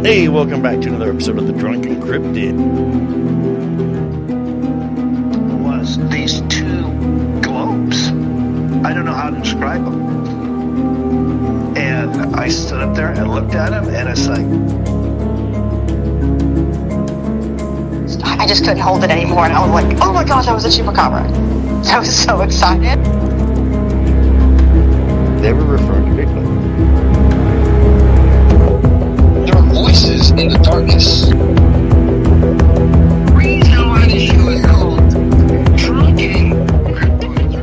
Hey, welcome back to another episode of The Drunken Cryptid. Was these two globes. I don't know how to describe them. And I stood up there and looked at them, and it's like... I just couldn't hold it anymore, and I was like, oh my gosh, I was a chupacabra. I was so excited. They were referring to Bigfoot. There are voices in the darkness. We know how to show it called Drunken Cryptid.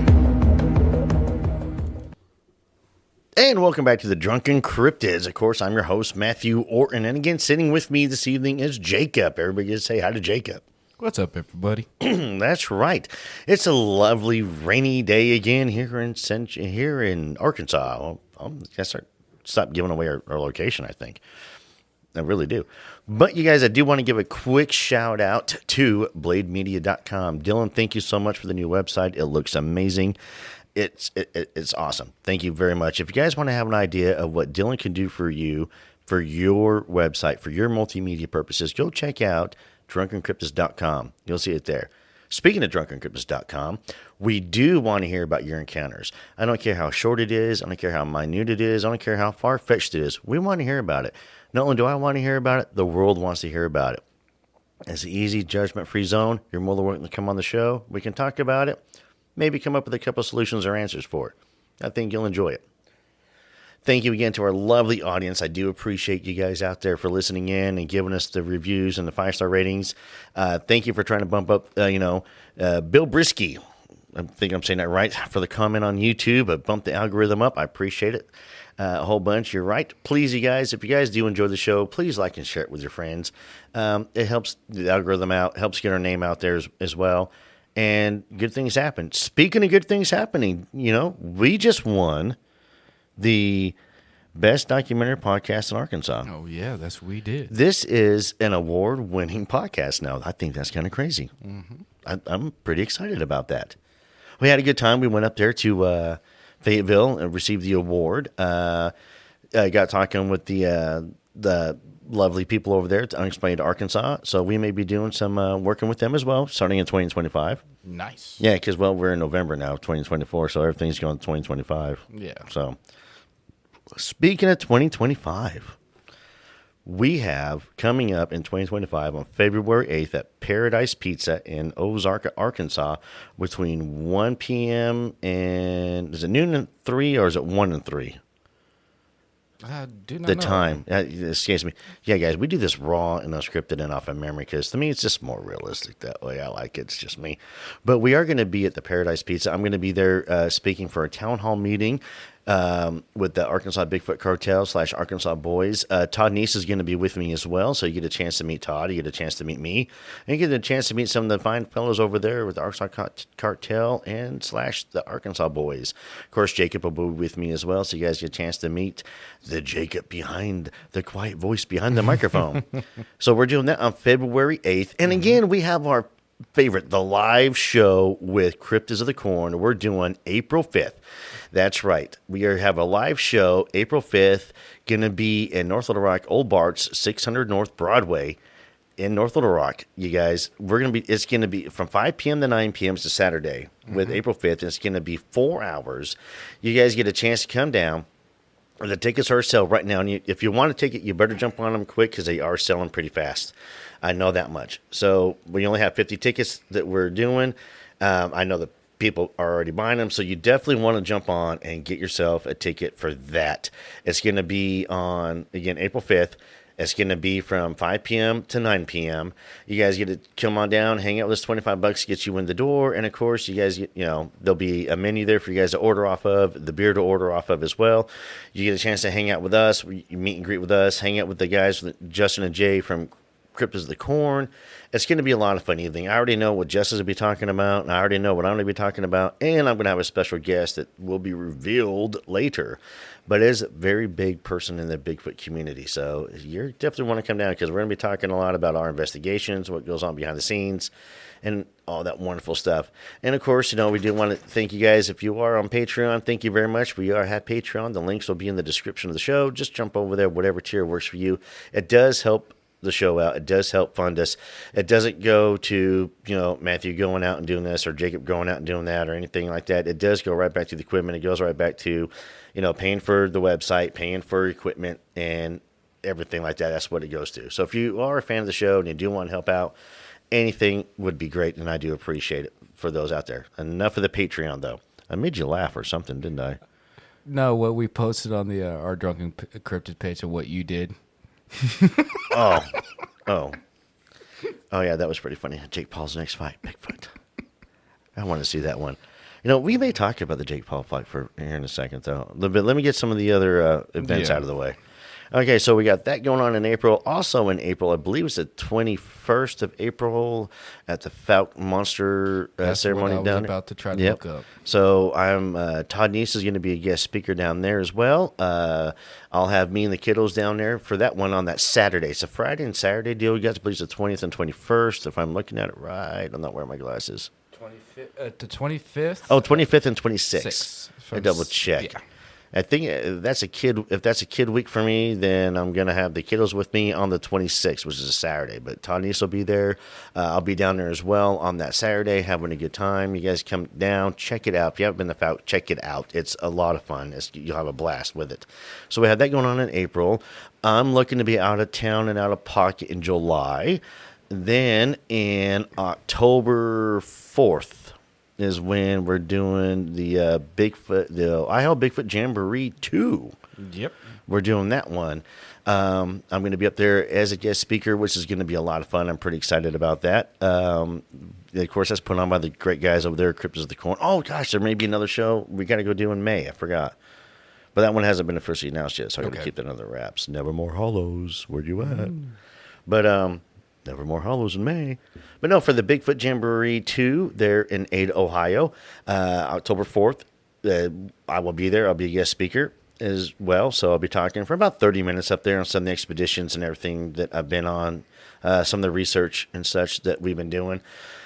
And welcome back to The Drunken Cryptids. Of course, I'm your host, Matthew Orton. And again, sitting with me this evening is Jacob. Everybody just say hi to Jacob. What's up, everybody? That's right. It's a lovely rainy day again here in Arkansas. Well, I guess stop giving away our location, I think. I really do. But you guys, I do want to give a quick shout out to blademedia.com. Dylan, thank you so much for the new website. It looks amazing. It's awesome. Thank you very much. If you guys want to have an idea of what Dylan can do for you, for your website, for your multimedia purposes, go check out drunkencryptist.com. You'll see it there. Speaking of drunkencryptist.com, we do want to hear about your encounters. I don't care how short it is. I don't care how minute it is. I don't care how far-fetched it is. We want to hear about it. Not only do I want to hear about it, the world wants to hear about it. It's an easy, judgment-free zone. You're more than welcome to come on the show. We can talk about it. Maybe come up with a couple of solutions or answers for it. I think you'll enjoy it. Thank you again to our lovely audience. I do appreciate you guys out there for listening in and giving us the reviews and the 5-star ratings. Thank you for trying to bump up, Bill Brisky. I think I'm saying that right, for the comment on YouTube. But bump the algorithm up. I appreciate it a whole bunch. You're right. Please, you guys, if you guys do enjoy the show, please like and share it with your friends. It helps the algorithm out, helps get our name out there as well. And good things happen. Speaking of good things happening, we just won the best documentary podcast in Arkansas. Oh, yeah, that's what we did. This is an award-winning podcast now. I think that's kind of crazy. Mm-hmm. I'm pretty excited about that. We had a good time. We went up there to Fayetteville and received the award. Got talking with the lovely people over there at Unexplained Arkansas. So we may be doing some working with them as well, starting in 2025. Nice. Yeah, because, we're in November now, 2024, so everything's going to 2025. Yeah. So, speaking of 2025, we have coming up in 2025 on February 8th at Paradise Pizza in Ozark, Arkansas, between 1 p.m. and, is it noon and 3 or is it 1 and 3? I do not The know. time. Excuse me. Yeah, guys, we do this raw and unscripted and off of memory because to me it's just more realistic that way. I like it. It's just me. But we are going to be at the Paradise Pizza. I'm going to be there speaking for a town hall meeting with the Arkansas Bigfoot Cartel / Arkansas Boys. Todd Neese is going to be with me as well. So you get a chance to meet Todd. You get a chance to meet me. And you get a chance to meet some of the fine fellows over there with the Arkansas Cartel and / the Arkansas Boys. Of course, Jacob will be with me as well. So you guys get a chance to meet the Jacob behind the quiet voice behind the microphone. So we're doing that on February 8th. And again, we have our favorite, the live show with Cryptids of the Corn. We're doing April 5th. That's right. We have a live show April 5th, going to be in North Little Rock, Old Bart's, 600 North Broadway in North Little Rock. You guys, it's going to be from 5 p.m. to 9 p.m. It's a Saturday with April 5th. And it's going to be 4 hours. You guys get a chance to come down. The tickets are sale right now. And if you want a ticket, you better jump on them quick because they are selling pretty fast. I know that much. So we only have 50 tickets that we're doing. I know that people are already buying them. So you definitely want to jump on and get yourself a ticket for that. It's going to be on, again, April 5th. It's going to be from 5 p.m. to 9 p.m. You guys get to come on down, hang out with us. $25 gets you in the door. And, of course, you guys get, there'll be a menu there for you guys to order off of, the beer to order off of as well. You get a chance to hang out with us. You meet and greet with us, hang out with the guys, Justin and Jay from Cryptids of the Corn. It's going to be a lot of fun evening. I already know what Justice will be talking about, and I already know what I'm going to be talking about, and I'm going to have a special guest that will be revealed later. But it is a very big person in the Bigfoot community, so you definitely want to come down because we're going to be talking a lot about our investigations, what goes on behind the scenes, and all that wonderful stuff. And, of course, we do want to thank you guys. If you are on Patreon, thank you very much. We have Patreon. The links will be in the description of the show. Just jump over there, whatever tier works for you. It does help the show out. It does help fund us. It doesn't go to, Matthew going out and doing this or Jacob going out and doing that or anything like that. It does go right back to the equipment. It goes right back to, paying for the website, paying for equipment and everything like that. That's what it goes to. So if you are a fan of the show and you do want to help out, anything would be great, and I do appreciate it for those out there. Enough of the Patreon, though. I made you laugh or something, didn't I? No, what we posted on the our Drunken Cryptid page of what you did. Oh, yeah, that was pretty funny. Jake Paul's next fight, Bigfoot. I want to see that one. We may talk about the Jake Paul fight for here in a second, though. But let me get some of the other events out of the way. Okay, so we got that going on in April. Also in April, I believe it's the 21st of April at the Falk Monster ceremony what I was down there. about to try to look up. So Todd Neese is going to be a guest speaker down there as well. I'll have me and the kiddos down there for that one on that Saturday. It's a Friday and Saturday deal. You guys, believe it's the 20th and 21st. If I'm looking at it right, I'm not wearing my glasses. The 25th? Oh, 25th and 26th. Six. I double check. Yeah. I think if that's a kid week for me, then I'm going to have the kiddos with me on the 26th, which is a Saturday. But Todd Neese will be there. I'll be down there as well on that Saturday, having a good time. You guys come down, check it out. If you haven't been to Falk, check it out. It's a lot of fun. You'll have a blast with it. So we have that going on in April. I'm looking to be out of town and out of pocket in July. Then in October 4th, is when we're doing the Ohio Bigfoot Jamboree 2. Yep. We're doing that one. I'm going to be up there as a guest speaker, which is going to be a lot of fun. I'm pretty excited about that. Of course, that's put on by the great guys over there, Cryptids of the Corn. Oh, gosh, there may be another show we got to go do in May. I forgot. But that one hasn't been officially announced yet, so I got to keep that under wraps. Nevermore Hollows. Where you at? But, Nevermore Hollows in May. But no, for the Bigfoot Jamboree 2, they're in Ada, Ohio, October 4th. I will be there. I'll be a guest speaker as well. So I'll be talking for about 30 minutes up there on some of the expeditions and everything that I've been on, some of the research and such that we've been doing.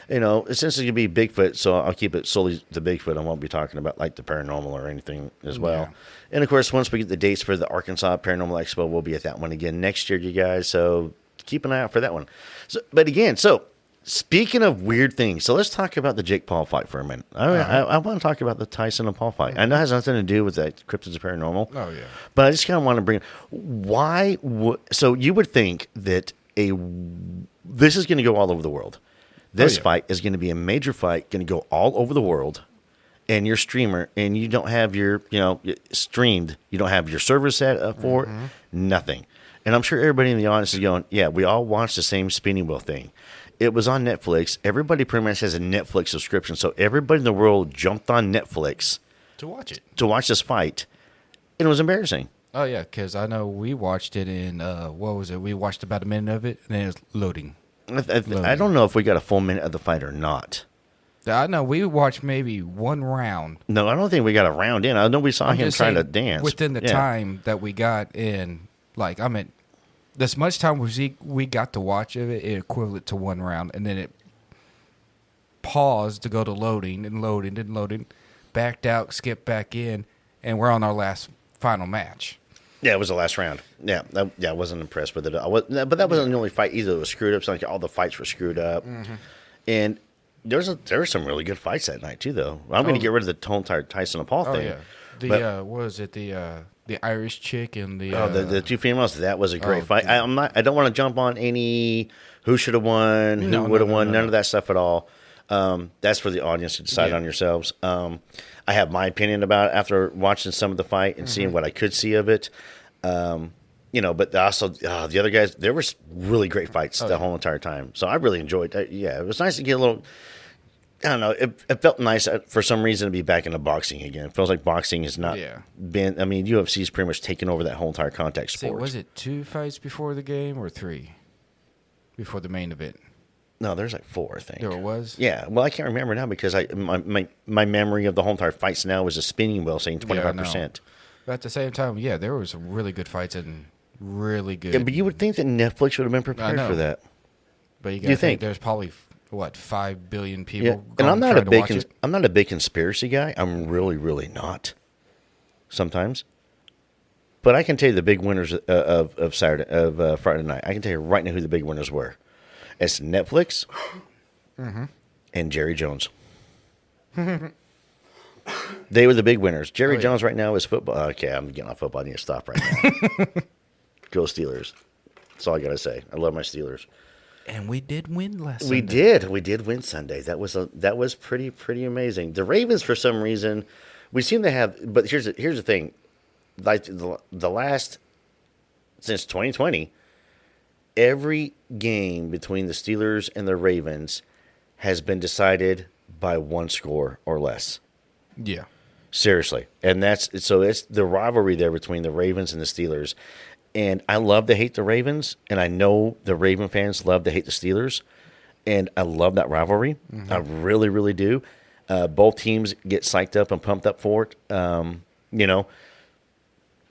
Essentially going to be Bigfoot, so I'll keep it solely the Bigfoot. I won't be talking about like the paranormal or anything as well. Yeah. And of course, once we get the dates for the Arkansas Paranormal Expo, we'll be at that one again next year, you guys. So keep an eye out for that one. So speaking of weird things, so let's talk about the Jake Paul fight for a minute. I want to talk about the Tyson and Paul fight. I know it has nothing to do with that Cryptids of Paranormal. Oh, yeah. But I just kind of want to bring why. So you would think that this is going to go all over the world. This fight is going to be a major fight, going to go all over the world. And you're a streamer, and you don't have your, streamed. You don't have your server set up for it. Nothing. And I'm sure everybody in the audience is going, yeah, we all watched the same spinning wheel thing. It was on Netflix. Everybody pretty much has a Netflix subscription. So everybody in the world jumped on Netflix to watch it. To watch this fight. And it was embarrassing. Oh, yeah, because I know we watched it in, what was it? We watched about a minute of it, and then it was loading. I don't know if we got a full minute of the fight or not. I know we watched maybe one round. No, I don't think we got a round in. I know we saw him trying to dance. Within the time that we got in, as much time we got to watch of it, it equivalent to one round, and then it paused to go to loading, backed out, skipped back in, and we're on our final match. Yeah, it was the last round. Yeah, I wasn't impressed with it. But that wasn't the only fight either. It was screwed up. So all the fights were screwed up, and there were some really good fights that night too. Though I'm going to get rid of the whole entire Tyson and Paul thing. Yeah, what was it? The Irish chick and the two females. That was a great fight. I don't want to jump on any who should have won, who would have won. None of that stuff at all. That's for the audience to decide on yourselves. I have my opinion about it after watching some of the fight and seeing what I could see of it. But also the other guys, there were really great fights the whole entire time. So I really enjoyed it. Yeah, it was nice to get a little. I don't know. It felt nice for some reason to be back into boxing again. It feels like boxing has not been. I mean, UFC's pretty much taken over that whole entire contact sport. Was it 2 fights before the game or 3? before the main event. No, there's like 4, I think. There was? Yeah. Well, I can't remember now because my memory of the whole entire fights now is a spinning wheel saying 25%. But at the same time, yeah, there were some really good fights and really good. Yeah, but you would think that Netflix would have been prepared know. for that. But you You got to think? think there's probably, 5 billion people Yeah. And going, I'm not trying to watch it. I'm not a big conspiracy guy. I'm really, really not. Sometimes. But I can tell you the big winners of Friday night. I can tell you right now who the big winners were. It's Netflix and Jerry Jones. They were the big winners. Jerry Jones right now is football. Okay, I'm getting off football. I need to stop right now. Go Steelers. That's all I got to say. I love my Steelers. And we did win last We Sunday. did. We did win Sunday. That was pretty amazing. The Ravens, for some reason, we seem to have. But here's the thing. Like the last since 2020, every game between the Steelers and the Ravens has been decided by 1 score or less. Yeah. Seriously. And it's the rivalry there between the Ravens and the Steelers. And I love to hate the Ravens, and I know the Raven fans love to hate the Steelers. And I love that rivalry. I really, really do. Both teams get psyched up and pumped up for it,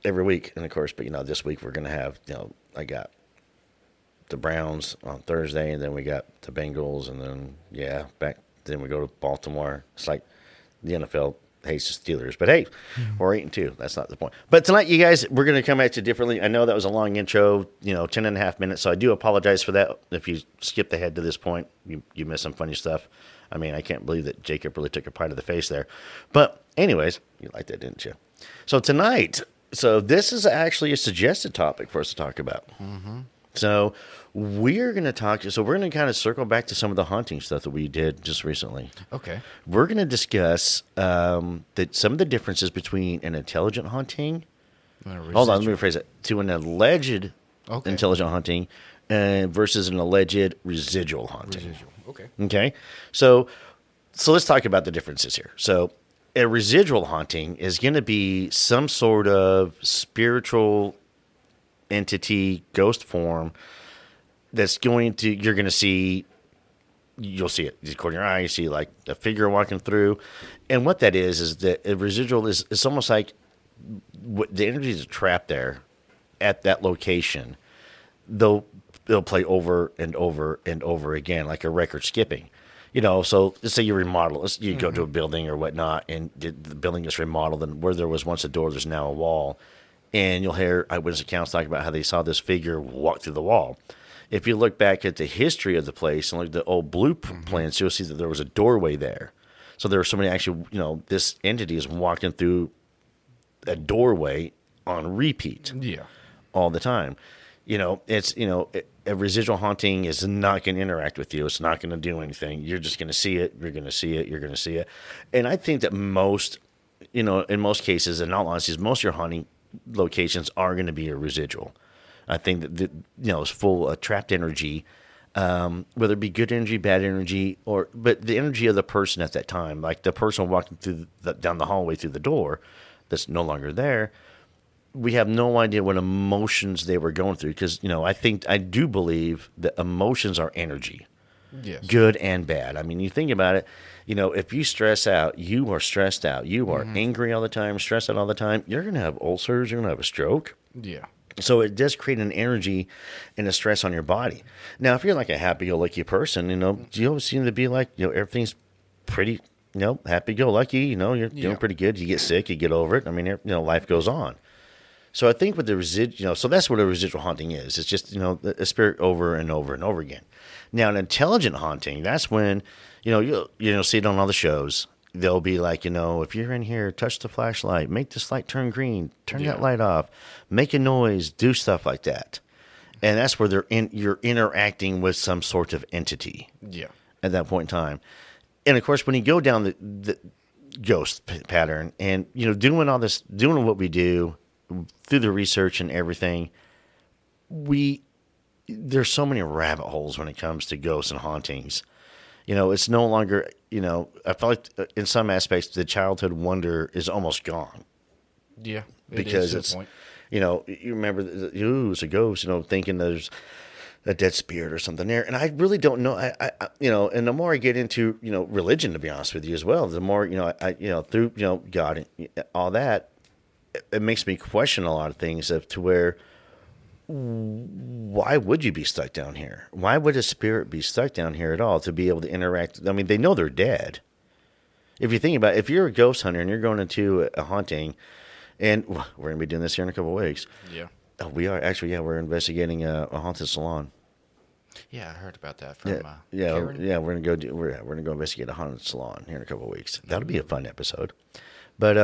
every week. And, of course, but, this week we're going to have, I got the Browns on Thursday, and then we got the Bengals, and then, then we go to Baltimore. It's like the NFL hates the Steelers. But, hey, we're 8-2. That's not the point. But tonight, you guys, we're going to come at you differently. I know that was a long intro, 10 and a half minutes, so I do apologize for that. If you skipped ahead to this point, you missed some funny stuff. I mean, I can't believe that Jacob really took a pie to the face there. But anyways, you liked that, didn't you? So tonight, this is actually a suggested topic for us to talk about. So we're going to talk. So we're going to kind of circle back to some of the hunting stuff that we did just recently. Okay. We're going to discuss some of the differences between an intelligent hunting. Hold on, let me rephrase it. To an alleged intelligent hunting versus an alleged residual hunting. Okay. Okay. So let's talk about the differences here. So a residual haunting is going to be some sort of spiritual entity, ghost form that's you're going to see, you'll see it. You just close your eye, you see like a figure walking through. And what that is that a residual is it's almost like the energy is trapped there at that location. They'll play over and over and over again, like a record skipping. So let's say you remodel, you go to a building or whatnot, and the building is remodeled, and where there was once a door, there's now a wall. And you'll hear eyewitness accounts talk about how they saw this figure walk through the wall. If you look back at the history of the place and look at the old blueprints, you'll see that there was a doorway there. So there was somebody actually, this entity is walking through a doorway on repeat. Yeah. All the time. A residual haunting is not going to interact with you. It's not going to do anything. You're just going to see it. You're going to see it. You're going to see it. And I think that most, in most cases, in all honesty, most of your haunting locations are going to be a residual. I think that, it's full of trapped energy, whether it be good energy, bad energy, but the energy of the person at that time, like the person walking through down the hallway through the door that's no longer there. We have no idea what emotions they were going through because, I do believe that emotions are energy, Yes. good and bad. I mean, you think about it, if you stress out, you are stressed out. You are angry all the time, stressed out all the time. You're going to have ulcers. You're going to have a stroke. Yeah. So it does create an energy and a stress on your body. Now, if you're like a happy-go-lucky person, you always seem to be like, everything's pretty, happy-go-lucky. You're doing pretty good. You get sick, you get over it. I mean, life goes on. So I think with the residual, so that's what a residual haunting is. It's just, a spirit over and over and over again. Now, an intelligent haunting, that's when, you'll see it on all the shows. They'll be like, if you're in here, touch the flashlight, make this light turn green, turn that light off, make a noise, do stuff like that. And that's where you're interacting with some sort of entity. Yeah. At that point in time. And of course, when you go down the ghost pattern and, doing all this, doing what we do, through the research and everything, there's so many rabbit holes when it comes to ghosts and hauntings. It's no longer, I feel like in some aspects the childhood wonder is almost gone. Yeah. Because it's, you remember, it's a ghost, thinking there's a dead spirit or something there. And I really don't know. And the more I get into, religion, to be honest with you as well, the more, through, God and all that, it makes me question a lot of things to where, why would you be stuck down here? Why would a spirit be stuck down here at all to be able to interact? I mean, they know they're dead. If you think about it, if you're a ghost hunter and you're going into a haunting, and we're going to be doing this here in a couple of weeks. Yeah. Oh, we are actually, we're investigating a haunted salon. Yeah, I heard about that from Karen. Karen. We're gonna go investigate a haunted salon here in a couple of weeks. That'll be a fun episode. But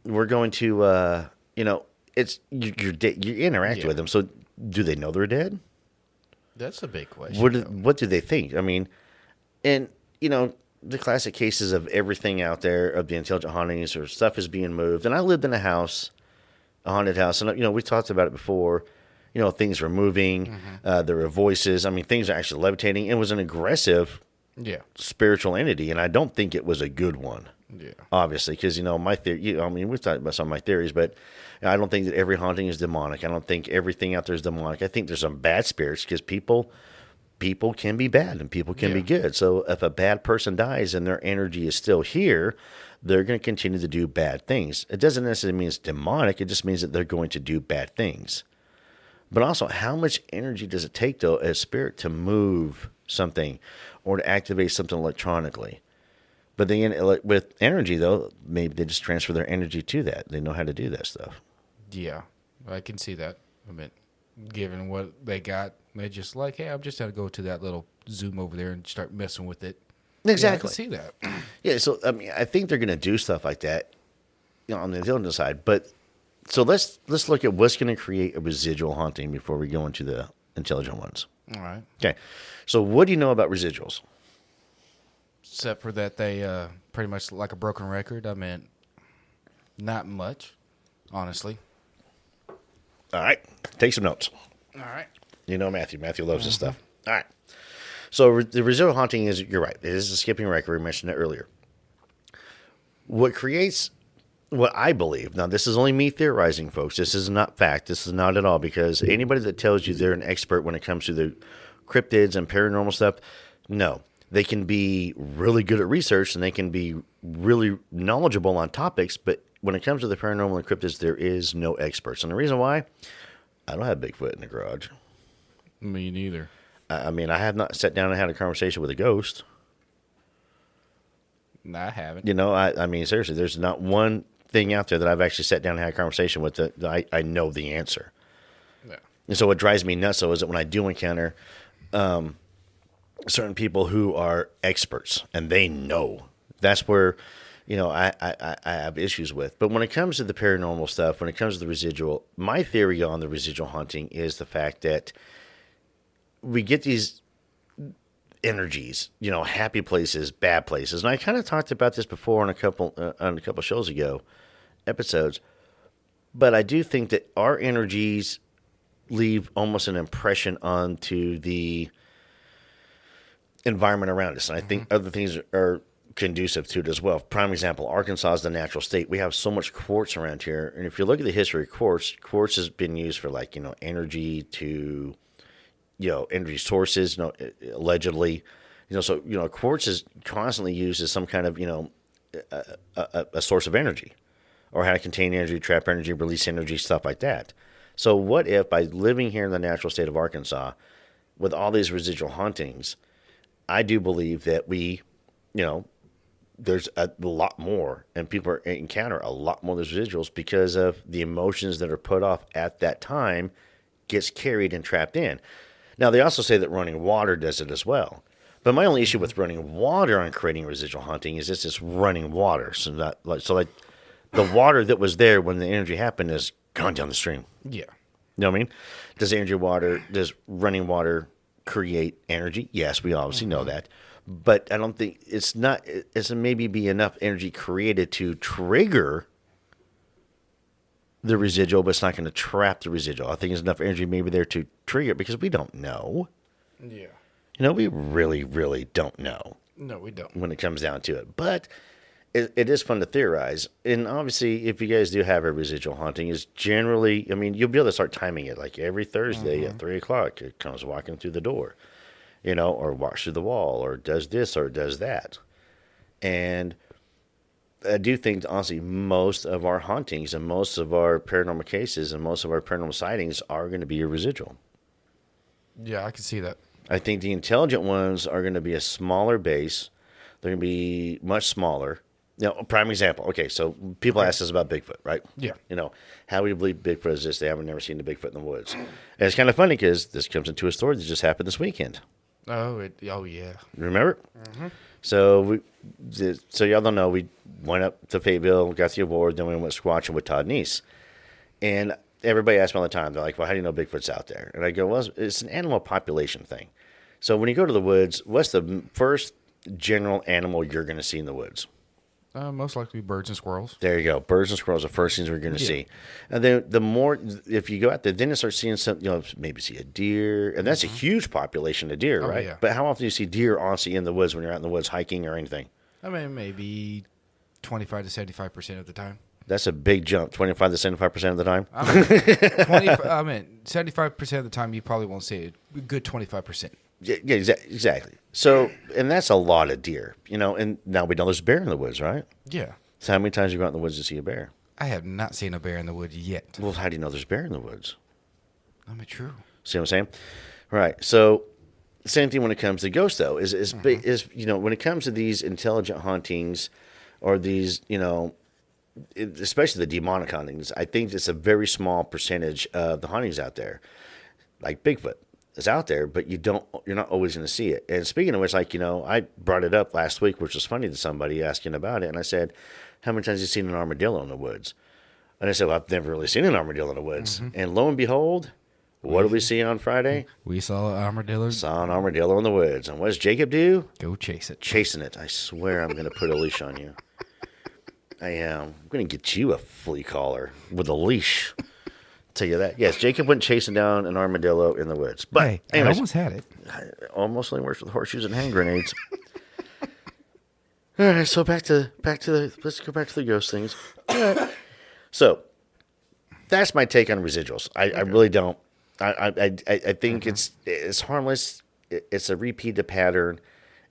we're going to it's you interact with them. So do they know they're dead? That's a big question. What do they think? I mean, and the classic cases of everything out there of the intelligent hauntings or stuff is being moved. And I lived in a haunted house, and we talked about it before. Things were moving. There were voices. I mean, things are actually levitating. It was an aggressive, spiritual entity, and I don't think it was a good one. Yeah, obviously, because my theory. We've talked about some of my theories, but I don't think that every haunting is demonic. I don't think everything out there is demonic. I think there's some bad spirits because people can be bad and people can be good. So if a bad person dies and their energy is still here, they're going to continue to do bad things. It doesn't necessarily mean it's demonic. It just means that they're going to do bad things. But also, how much energy does it take, though, as a spirit to move something or to activate something electronically? But then with energy, though, maybe they just transfer their energy to that. They know how to do that stuff. Yeah, I can see that. I mean, given what they got, they're just like, hey, I'm just going to go to that little Zoom over there and start messing with it. Exactly. Yeah, I can see that. Yeah, so, I mean, I think they're going to do stuff like that on the intelligence side, but... So let's look at what's going to create a residual haunting before we go into the intelligent ones. All right. Okay. So what do you know about residuals? Except for that they pretty much like a broken record. I mean, not much, honestly. All right. Take some notes. All right. Matthew. Matthew loves this stuff. All right. So the residual haunting is, you're right, it is a skipping record. We mentioned it earlier. What I believe, now this is only me theorizing, folks. This is not fact. This is not at all, because anybody that tells you they're an expert when it comes to the cryptids and paranormal stuff, no. They can be really good at research and they can be really knowledgeable on topics, but when it comes to the paranormal and cryptids, there is no experts. And the reason why, I don't have Bigfoot in the garage. Me neither. I mean, I have not sat down and had a conversation with a ghost. No, I haven't. I mean, seriously, there's not one thing out there that I've actually sat down and had a conversation with that I know the answer. Yeah. And so what drives me nuts, though, is that when I do encounter certain people who are experts and they know, that's where, I have issues with. But when it comes to the paranormal stuff, when it comes to the residual, my theory on the residual haunting is the fact that we get these energies, happy places, bad places. And I kind of talked about this before on a couple shows ago, episodes. But I do think that our energies leave almost an impression onto the environment around us. And I think other things are conducive to it as well. Prime example, Arkansas is the natural state. We have so much quartz around here. And if you look at the history of quartz has been used for energy to, energy sources, allegedly. Quartz is constantly used as some kind of, a source of energy, or how to contain energy, trap energy, release energy, stuff like that. So what if by living here in the natural state of Arkansas with all these residual hauntings, I do believe that we, there's a lot more, and people encounter a lot more of those residuals because of the emotions that are put off at that time gets carried and trapped in. Now, they also say that running water does it as well. But my only issue with running water on creating residual haunting is it's just running water. So the water that was there when the energy happened is gone down the stream. Yeah. You know what I mean? Does running water create energy? Yes, we obviously know that. But I don't think it's maybe be enough energy created to trigger the residual, but it's not going to trap the residual. I think there's enough energy maybe there to trigger it, because we don't know. Yeah. We really, really don't know. No, we don't. When it comes down to it. But it is fun to theorize. And obviously, if you guys do have a residual haunting, is generally, I mean, you'll be able to start timing it. Like every Thursday at 3:00, it comes walking through the door, or walks through the wall, or does this or does that. And I do think, honestly, most of our hauntings and most of our paranormal cases and most of our paranormal sightings are going to be a residual. Yeah, I can see that. I think the intelligent ones are going to be a smaller base. They're going to be much smaller. Prime example. Okay, so people ask us about Bigfoot, right? Yeah. How do you believe Bigfoot exists? They haven't never seen the Bigfoot in the woods. And it's kind of funny because this comes into a story that just happened this weekend. Oh yeah. Remember? Mm-hmm. So so y'all don't know, we went up to Fayetteville, got the award, then we went squatching with Todd Neese. And everybody asks me all the time, they're like, well, how do you know Bigfoot's out there? And I go, well, it's an animal population thing. So when you go to the woods, what's the first general animal you're going to see in the woods? Most likely birds and squirrels. There you go. Birds and squirrels are the first things we're going to see. And then the more, if you go out there, then you start seeing some, maybe see a deer. And that's a huge population of deer, right? Yeah. But how often do you see deer honestly in the woods when you're out in the woods hiking or anything? I mean, maybe 25 to 75% of the time. That's a big jump, 25 to 75% of the time. 75% of the time you probably won't see it. A good 25%. Yeah, exactly. So, and that's a lot of deer, and now we know there's a bear in the woods, right? Yeah. So how many times you go out in the woods to see a bear? I have not seen a bear in the woods yet. Well, how do you know there's a bear in the woods? I mean, true. See what I'm saying? Right. So, same thing when it comes to ghosts, though, is when it comes to these intelligent hauntings or these, especially the demonic hauntings, I think it's a very small percentage of the hauntings out there. Like Bigfoot is out there, but you're not always going to see it. And speaking of which, I brought it up last week, which was funny to somebody asking about it. And I said, how many times have you seen an armadillo in the woods? And I said, well, I've never really seen an armadillo in the woods. And lo and behold, what did we see on Friday? We saw an armadillo. Saw an armadillo in the woods. And what does Jacob do? Go chase it. Chasing it. I swear I'm going to put a leash on you. I am. I'm going to get you a flea collar with a leash. Tell you that. Yes, Jacob went chasing down an armadillo in the woods. But hey, anyways, I almost had it. Almost only works with horseshoes and hand grenades. All right, so let's go back to the ghost things. All right. So that's my take on residuals. I really don't. I think it's harmless. It's a repeated pattern,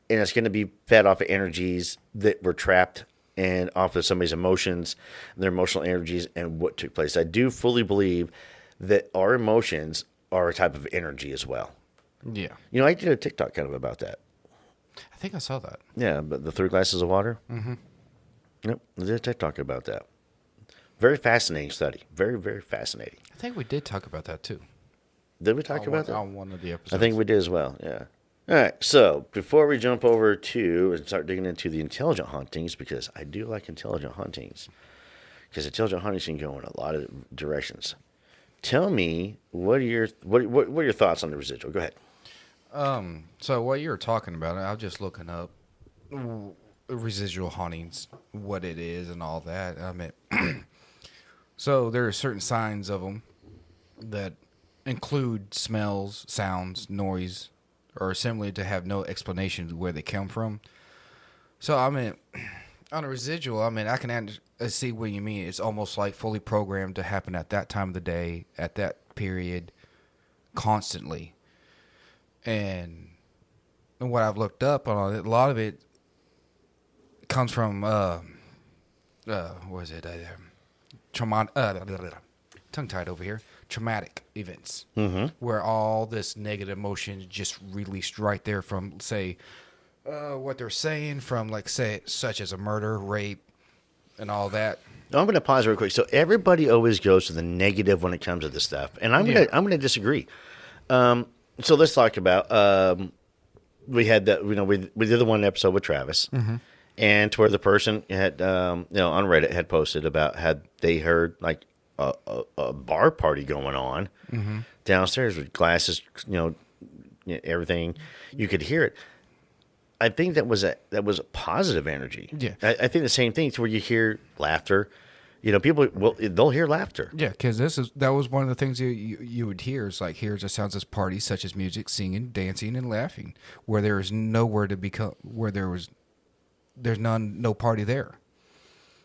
and it's going to be fed off of energies that were trapped and off of somebody's emotions, their emotional energies, and what took place. I do fully believe that our emotions are a type of energy as well. Yeah. I did a TikTok kind of about that. I think I saw that. Yeah, but the 3 glasses of water? Mm-hmm. Yep, I did a TikTok about that. Very fascinating study. Very, very fascinating. I think we did talk about that too. Did we talk about that? On one of the episodes. I think we did as well, yeah. All right, so before we jump over to and start digging into the intelligent hauntings, because I do like intelligent hauntings, because intelligent hauntings can go in a lot of directions. Tell me, what are your thoughts on the residual? Go ahead. So what you were talking about, I was just looking up residual hauntings, what it is and all that. I mean, so there are certain signs of them that include smells, sounds, noise, or similar to have no explanation of where they come from. So, I mean, on a residual, I can see what you mean. It's almost like fully programmed to happen at that time of the day, at that period, constantly. And what I've looked up on it, a lot of it comes from, what is it? Tongue-tied over here. Traumatic events, where all this negative emotion just released right there from, say, what they're saying from, like, say, such as a murder, rape, and all that. I'm going to pause real quick. So everybody always goes to the negative when it comes to this stuff, and I'm going to disagree. So let's talk about we had that. We did the one episode with Travis, and to where the person had on Reddit had posted about had they heard like a bar party going on downstairs with glasses, everything. You could hear it. I think that was a positive energy. Yeah. I think the same thing to where you hear laughter. People they'll hear laughter. Yeah, because that was one of the things you would hear is like here's the sounds of parties such as music, singing, dancing, and laughing, where there is nowhere to become where there's no party there.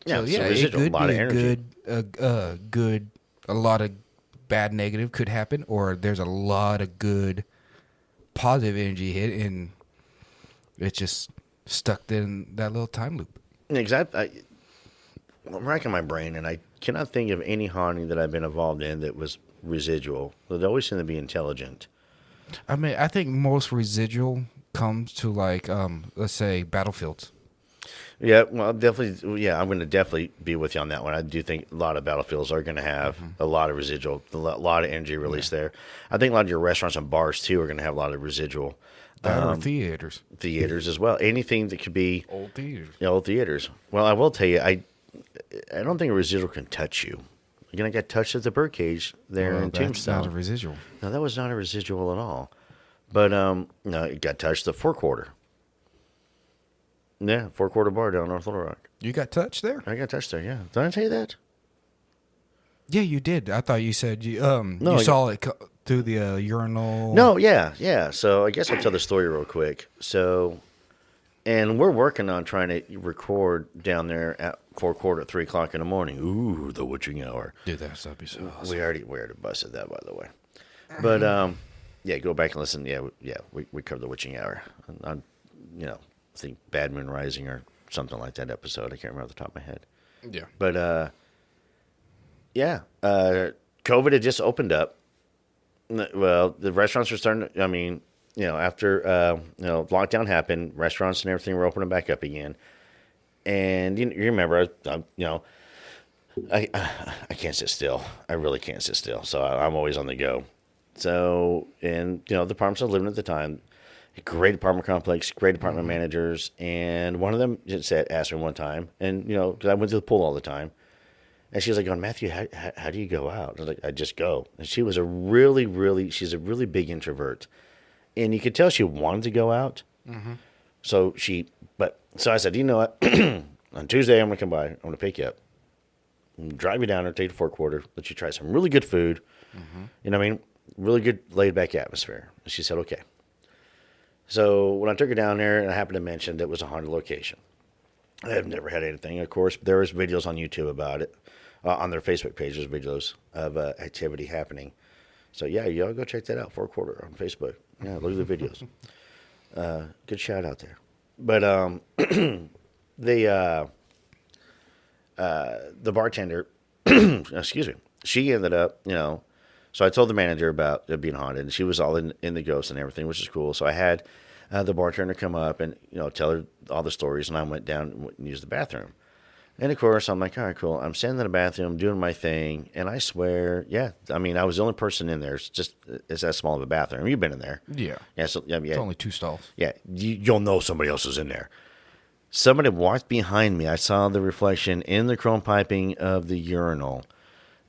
Yeah, So it's yeah, a it residual, could a lot be of a energy. good, a lot of bad negative could happen, or there's a lot of good positive energy hit, and it's just stuck in that little time loop. Exactly. I'm racking my brain, and I cannot think of any haunting that I've been involved in that was residual. They always seem to be intelligent. I mean, I think most residual comes to like, let's say battlefields. Yeah, well, definitely. Yeah, I'm going to definitely be with you on that one. I do think a lot of battlefields are going to have a lot of residual, lot of energy released there. I think a lot of your restaurants and bars too are going to have a lot of residual. That or theaters. Theaters as well. Anything that could be Old theaters. old theaters. Well, I will tell you, I don't think a residual can touch you. Again, I got touched at the birdcage there Well, in that's Tombstone. not a residual. No, that was not a residual at all. But no, it got touched the 4-quarter. Yeah, 4-quarter bar down North Little Rock. You got touched there? I got touched there. Yeah, did I tell you that? Yeah, you did. I thought you said you No, you I- saw it through the urinal. No, yeah. So I guess I'll tell the story real quick. So, and we're working on trying to record down there at 4-quarter at 3 o'clock in the morning. Ooh, the witching hour. Dude, that'd be so awesome. We already busted that, by the way. But yeah, go back and listen. Yeah, we covered the witching hour. On, I think Bad Moon Rising or something like that episode. I can't remember off the top of my head. Yeah. But yeah, COVID had just opened up. Well, the restaurants are starting to, I mean, after lockdown happened, restaurants and everything were opening back up again. And you remember, I can't sit still. I really can't sit still. So I'm always on the go. So, and the apartments I was living at the time, great apartment complex, great apartment managers, and one of them just asked me one time, and because I went to the pool all the time, and she was like, "Oh, Matthew, how do you go out?" I was like, "I just go." And she was she's a really big introvert, and you could tell she wanted to go out. So I said, "You know what? On Tuesday, I'm gonna come by. I'm gonna pick you up, drive you down there, take you to 4-quarter, let you try some really good food. You know what I mean? Really good laid back atmosphere." And she said, "Okay." So when I took her down there, and I happened to mention that it was a haunted location. I have never had anything, of course, but there was videos on YouTube about it. On their Facebook page, there's videos of activity happening. So yeah, y'all go check that out, 4-quarter on Facebook. Yeah, look at the videos. Good shout out there. But the bartender, excuse me, she ended up, so I told the manager about it being haunted, and she was all in the ghost and everything, which is cool. So I had the bartender come up and tell her all the stories, and I went down and used the bathroom. And of course, I'm like, all right, cool. I'm standing in the bathroom doing my thing, and I swear, yeah, I mean, I was the only person in there. It's that small of a bathroom. You've been in there, Yeah. yeah. So yeah, It's only 2 stalls. yeah, you'll know somebody else is in there. Somebody walked behind me. I saw the reflection in the chrome piping of the urinal.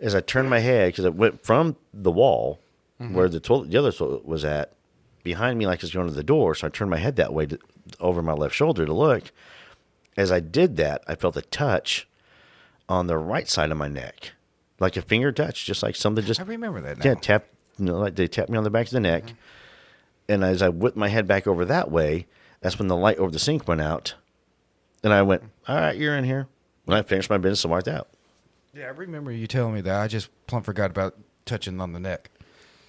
As I turned my head, because it went from the wall where the other toilet was at, behind me like it's going to the door. So I turned my head that way over my left shoulder to look. As I did that, I felt a touch on the right side of my neck, like a finger touch, just like something just I remember that now. yeah, tapped, like they tapped me on the back of the neck. And as I whipped my head back over that way, that's when the light over the sink went out. And I went, all right, you're in here. When I finished my business and walked out. Yeah, I remember you telling me that. I just plumb forgot about touching on the neck.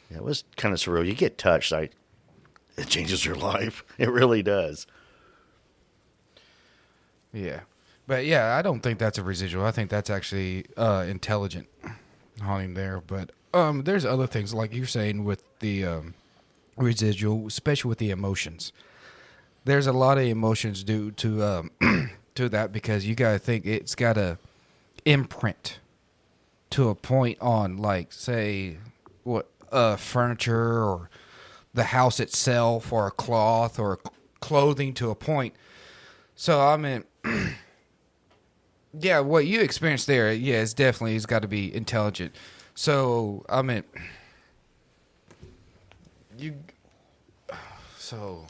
Yeah, it was kind of surreal. You get touched, it changes your life. It really does. Yeah. But yeah, I don't think that's a residual. I think that's actually intelligent haunting there. But there's other things like you're saying with the residual, especially with the emotions. There's a lot of emotions due to to that because you got to think it's got to imprint to a point on, like, say, what furniture or the house itself or a cloth or clothing to a point. So I mean, yeah, what you experienced there, yeah, it's got to be intelligent. So I mean, so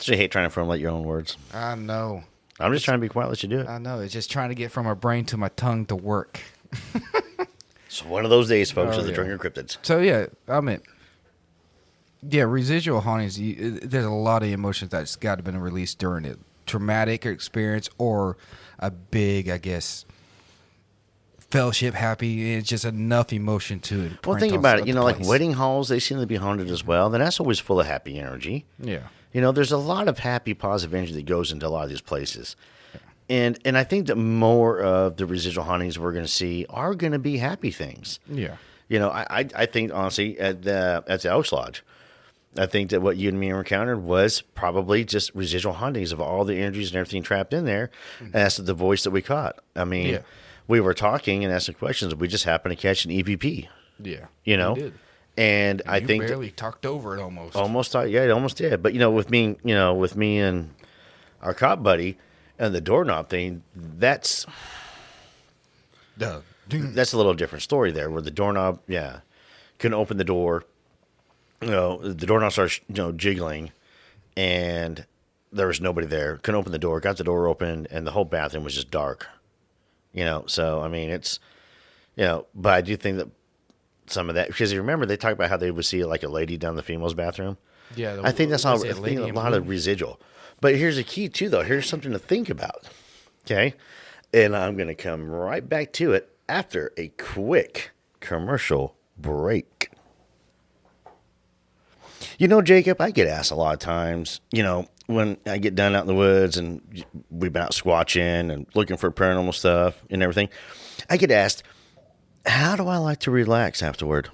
You hate trying to formulate your own words. I know, I'm just trying to be quiet, let you do it. I know. It's just trying to get from my brain to my tongue to work. So one of those days, folks, Oh, of the yeah. Drunken Cryptids. So yeah, I mean, yeah, residual hauntings. There's a lot of emotions that's got to been released during it traumatic experience or a big, I guess, fellowship happy. It's just enough emotion to it. Well, think about it. Like wedding halls, they seem to be haunted as well. Then that's always full of happy energy. Yeah. There's a lot of happy, positive energy that goes into a lot of these places. And I think that more of the residual hauntings we're going to see are going to be happy things. Yeah. I think, honestly, at the Elks Lodge, I think that what you and me encountered was probably just residual hauntings of all the energies and everything trapped in there. And that's the voice that we caught. I mean, we were talking and asking questions. We just happened to catch an EVP. Yeah. We did. And I think barely talked over it almost. It almost did. But with me and our cop buddy and the doorknob thing, that's a little different story there. Where the doorknob, couldn't open the door. The doorknob starts jiggling, and there was nobody there. Couldn't open the door. Got the door open, and the whole bathroom was just dark. So I mean, it's but I do think that some of that, because you remember they talk about how they would see like a lady down the female's bathroom. Yeah, I think that's a lot of residual. But here's the key too, though. Here's something to think about. Okay, and I'm going to come right back to it after a quick commercial break. Jacob, I get asked a lot of times, when I get done out in the woods and we've been out squatching and looking for paranormal stuff and everything, I get asked, how do I like to relax afterward?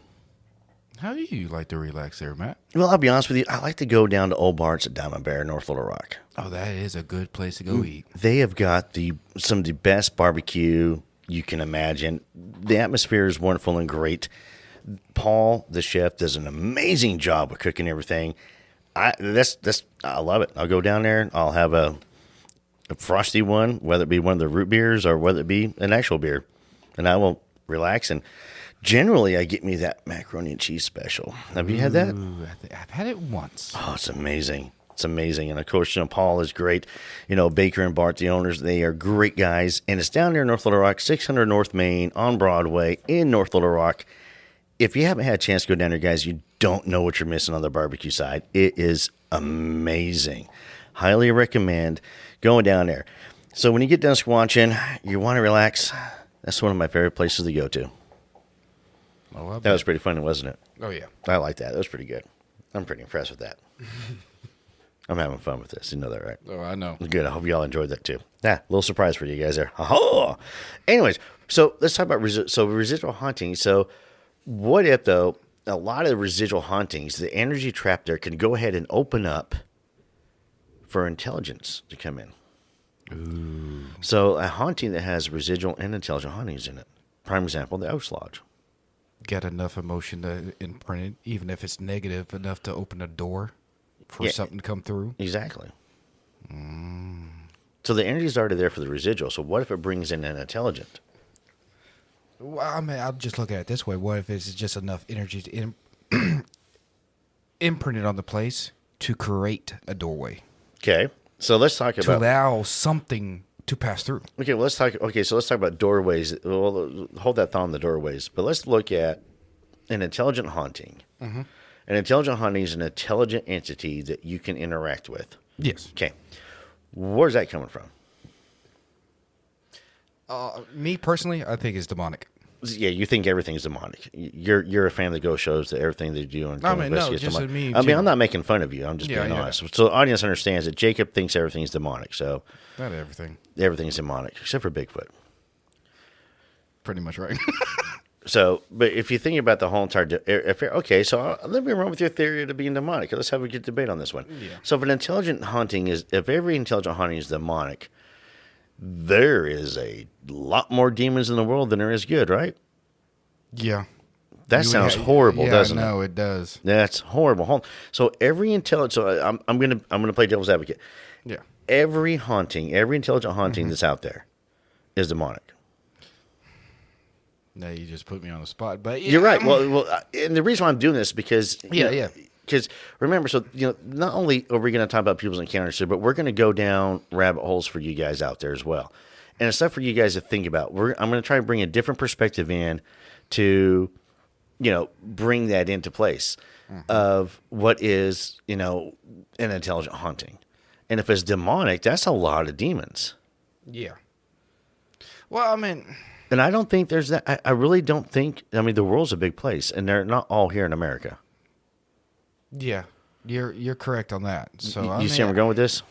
How do you like to relax there, Matt? Well, I'll be honest with you. I like to go down to Old Bart's at Diamond Bear, North Little Rock. Oh, that is a good place to go eat. They have got some of the best barbecue you can imagine. The atmosphere is wonderful and great. Paul, the chef, does an amazing job of cooking everything. I love it. I'll go down there. I'll have a frosty one, whether it be one of the root beers or whether it be an actual beer, and I will relax. And generally, I get me that macaroni and cheese special. Have you had that? Ooh, I've had it once. Oh, it's amazing. It's amazing. And of course, Paul is great. Baker and Bart, the owners, they are great guys. And it's down there in North Little Rock, 600 North Main on Broadway in North Little Rock. If you haven't had a chance to go down there, guys, you don't know what you're missing on the barbecue side. It is amazing. Highly recommend going down there. So when you get done squatching, you want to relax, that's one of my favorite places to go to. Oh, that was pretty funny, wasn't it? Oh, yeah. I like that. That was pretty good. I'm pretty impressed with that. I'm having fun with this. You know that, right? Oh, I know. Good. I hope you all enjoyed that, too. Yeah, a little surprise for you guys there. Oh! Anyways, so let's talk about residual haunting. So what if, though, a lot of the residual hauntings, the energy trapped there can go ahead and open up for intelligence to come in? Ooh. So a haunting that has residual and intelligent hauntings in it. Prime example, the Elks Lodge. Get enough emotion to imprint it, even if it's negative enough to open a door for something to come through. Exactly. So the energy is already there for the residual. So what if it brings in an intelligent? Well, I mean, I'll just look at it this way. What if it's just enough energy to imprint it on the place to create a doorway? Okay. So let's talk about... To allow something to pass through. Okay, well, let's talk about doorways. Well, hold that thought on the doorways. But let's look at an intelligent haunting. Mm-hmm. An intelligent haunting is an intelligent entity that you can interact with. Yes. Okay. Where's that coming from? Me personally, I think it's demonic. Yeah, you think everything's demonic. You're a fan of the ghost shows, that everything they do on no, just me. I mean, I'm not making fun of you. I'm just being honest. So the audience understands that Jacob thinks everything's demonic. So not everything. Everything's demonic except for Bigfoot. Pretty much right. So, but if you think about the whole entire, so let me run with your theory of it being demonic. Let's have a good debate on this one. Yeah. So, if an intelligent haunting if every intelligent haunting is demonic, there is a lot more demons in the world than there is good, right? Yeah. That sounds horrible, doesn't it? No, it does. That's horrible. So every so I'm gonna play devil's advocate. Yeah. Every intelligent haunting that's out there is demonic. Now you just put me on the spot, but you're right. Well, and the reason why I'm doing this is because Because remember, not only are we going to talk about people's encounters here, but we're going to go down rabbit holes for you guys out there as well, and it's stuff for you guys to think about. I'm going to try to bring a different perspective in to, bring that into place of what is, an intelligent haunting. And if it's demonic, that's a lot of demons. Yeah. Well, I mean, And I don't think there's that. I really don't think. I mean, the world's a big place, and they're not all here in America. yeah, you're correct on that. So You see where I'm going with this?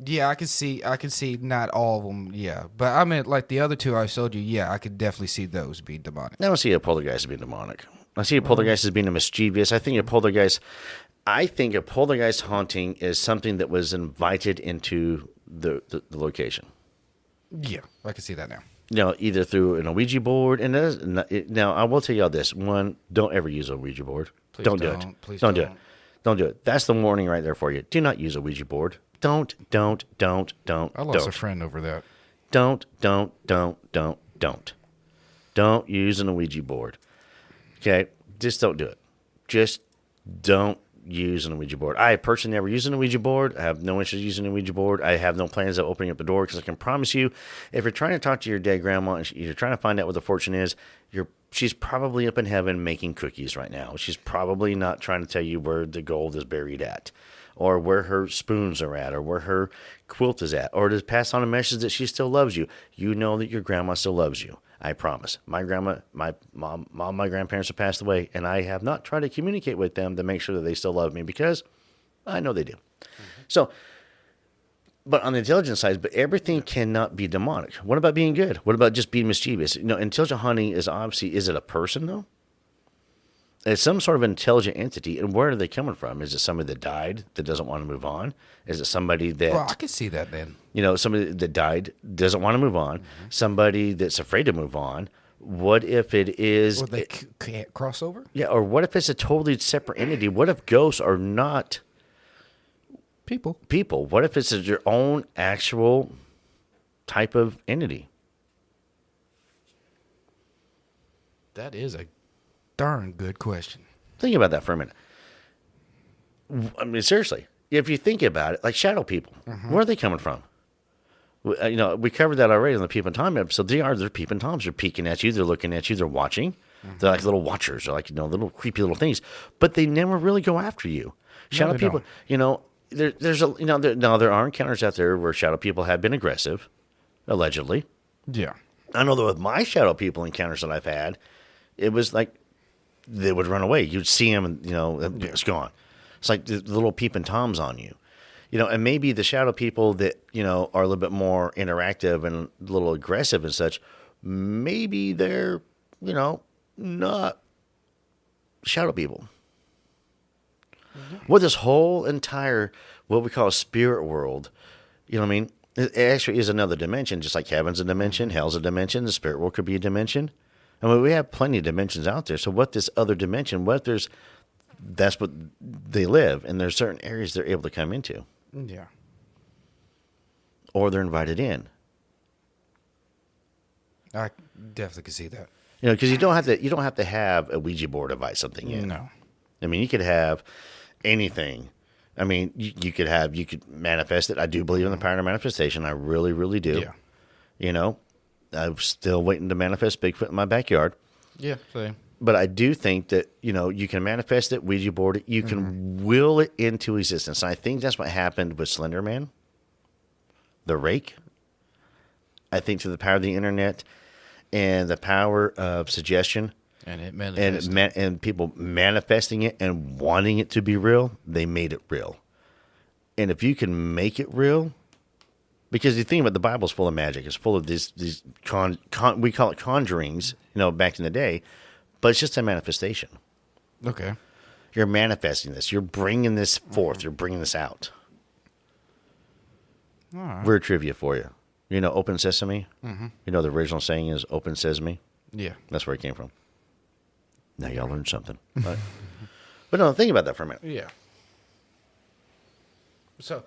Yeah, I can see not all of them. Yeah, but I mean, like the other two I showed you. Yeah, I could definitely see those being demonic. I don't see a poltergeist as being demonic. I see a poltergeist as being a mischievous. I think a poltergeist haunting is something that was invited into the location. Yeah, I can see that now. Either through an Ouija board. And now, I will tell you all this. One, don't ever use a Ouija board. Please Don't do don't. it. Please Don't do it. don't. Don't do it. That's the warning right there for you. Do not use a Ouija board. Don't. I lost a friend over that. Don't use an Ouija board. Okay? Just don't do it. Just don't use an Ouija board. I personally never use an Ouija board. I have no interest in using a Ouija board. I have no plans of opening up the door because I can promise you, if you're trying to talk to your dead grandma and you're trying to find out what the fortune is, she's probably up in heaven making cookies right now. She's probably not trying to tell you where the gold is buried at, or where her spoons are at, or where her quilt is at, or to pass on a message that she still loves you. You know that your grandma still loves you. I promise. My grandma, my mom, my grandparents have passed away, and I have not tried to communicate with them to make sure that they still love me because I know they do. Mm-hmm. So, but on the intelligent side, but everything cannot be demonic. What about being good? What about just being mischievous? Intelligent haunting is obviously, is it a person though? It's some sort of intelligent entity, and where are they coming from? Is it somebody that died that doesn't want to move on? Is it somebody that... Well, I can see that then. Somebody that died doesn't want to move on. Mm-hmm. Somebody that's afraid to move on. What if it is... Or they can't cross over? Yeah, or what if it's a totally separate entity? What if ghosts are not... People. What if it's your own actual type of entity? That is a darn good question. Think about that for a minute. I mean, seriously, if you think about it, like shadow people, where are they coming from? We covered that already in the Peep and Tom episode. They're Peep and Toms. They're peeking at you. They're looking at you. They're watching. They're like little watchers. They're like, little creepy little things. But they never really go after you. Shadow people, there are encounters out there where shadow people have been aggressive, allegedly. Yeah. I know that with my shadow people encounters that I've had, it was like they would run away. You'd see them and, it's gone. It's like the little peeping Toms on you. And maybe the shadow people that, are a little bit more interactive and a little aggressive and such, maybe they're, not shadow people. Well, this whole entire, what we call a spirit world, it actually is another dimension, just like heaven's a dimension, hell's a dimension, the spirit world could be a dimension. I mean, we have plenty of dimensions out there. So what this other dimension, that's what they live, and there's certain areas they're able to come into. Yeah. Or they're invited in. I definitely can see that. Because you don't have to have a Ouija board to invite something in. No. I mean, you could have anything. I mean, you could manifest it. I do believe in the power of manifestation. I really, really do. Yeah. I'm still waiting to manifest Bigfoot in my backyard. Yeah, same. But I do think that, you can manifest it, Ouija board it, you can will it into existence. And I think that's what happened with Slender Man, the rake. I think through the power of the internet and the power of suggestion and it manifested. and people manifesting it and wanting it to be real, they made it real. And if you can make it real, because the thing about the Bible's full of magic, it's full of these we call it conjurings, back in the day. But it's just a manifestation. Okay. You're manifesting this. You're bringing this forth. You're bringing this out. All right. Word trivia for you. Open sesame? Mm-hmm. The original saying is open sesame? Yeah. That's where it came from. Now y'all learned something. But no, think about that for a minute. Yeah. So.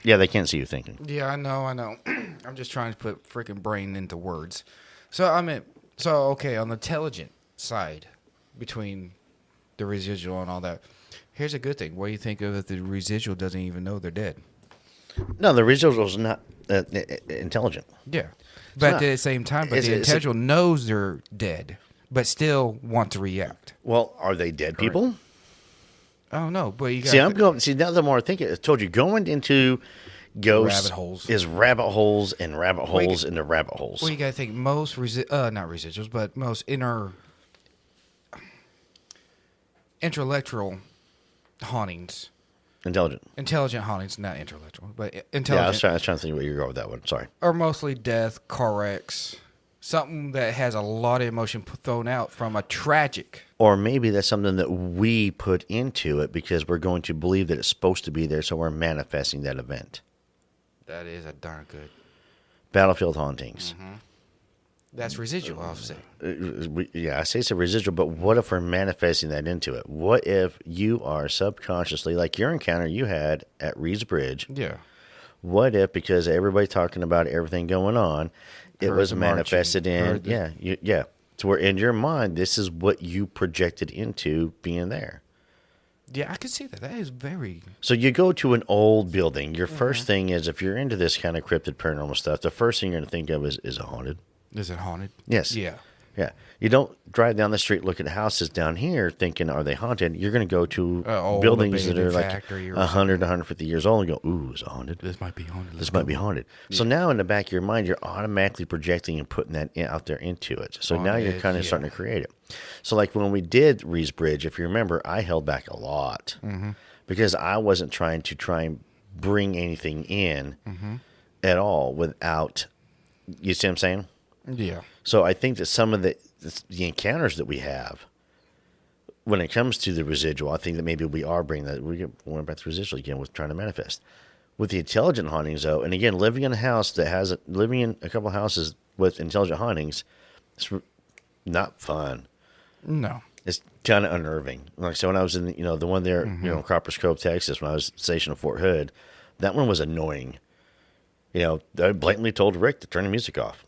Yeah, they can't see you thinking. Yeah, I know. I'm just trying to put freaking brain into words. Okay, on the intelligent side, between the residual and all that, here's a good thing. What do you think of if the residual doesn't even know they're dead? No, the residual is not intelligent. Yeah. But at the same time, the intelligent knows they're dead, but still want to react. Well, are they dead people? Oh no, but you got See, I'm going. See, now the more I think, I told you, going into ghosts Rabbit holes. is rabbit holes and rabbit Well, you holes into rabbit holes. Well, you got to think most not residuals, but most intellectual hauntings, intelligent hauntings, not intellectual, but intelligent. Yeah, I was trying to think where you're going with that one. Sorry. Are mostly death, car wrecks, something that has a lot of emotion thrown out from a tragic. Or maybe that's something that we put into it because we're going to believe that it's supposed to be there, so we're manifesting that event. That is a darn good. Battlefield hauntings. That's residual, I'll say. I say it's a residual, but what if we're manifesting that into it? What if you are subconsciously, like your encounter you had at Reed's Bridge, Yeah. what if, because everybody talking about everything going on, it Heard was the manifested marching, in, heard the- to where in your mind, this is what you projected into being there. Yeah, I can see that. That is very. So you go to an old building. Your first thing is, if you're into this kind of cryptid paranormal stuff, the first thing you're going to think of is it haunted? Is it haunted? Yes. Yeah. Yeah. You don't drive down the street, look at houses down here thinking, are they haunted? You're going to go to Old buildings that are abandoned like factory or 100, 150 years old and go, ooh, is it haunted? This might be haunted. This might be haunted. So now in the back of your mind, you're automatically projecting and putting that out there into it. So now you're kind of starting to create it. So like when we did Reed's Bridge, if you remember, I held back a lot because I wasn't trying and bring anything in at all without, you see what I'm saying? Yeah. So I think that some of the encounters that we have, when it comes to the residual, I think that maybe we are bringing that. We went back to residual again with trying to manifest. With the intelligent hauntings, though, and again, living in a house living in a couple of houses with intelligent hauntings, it's not fun. No. It's kind of unnerving. Like so, when I was in the one there, Cropper's Cove, Texas, when I was stationed at Fort Hood, that one was annoying. I blatantly told Rick to turn the music off.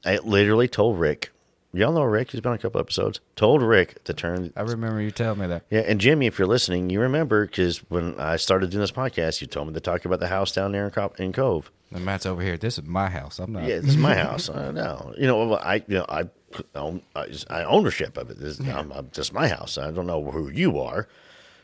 I literally told Rick, y'all know Rick, he's been on a couple episodes, told Rick to turn. I remember you telling me that. Yeah, and Jimmy, if you're listening, you remember, because when I started doing this podcast, you told me to talk about the house down there in Cove. And Matt's over here. This is my house. I'm not. Yeah, this is my house. I know. I own ownership of it. This is my house. I don't know who you are.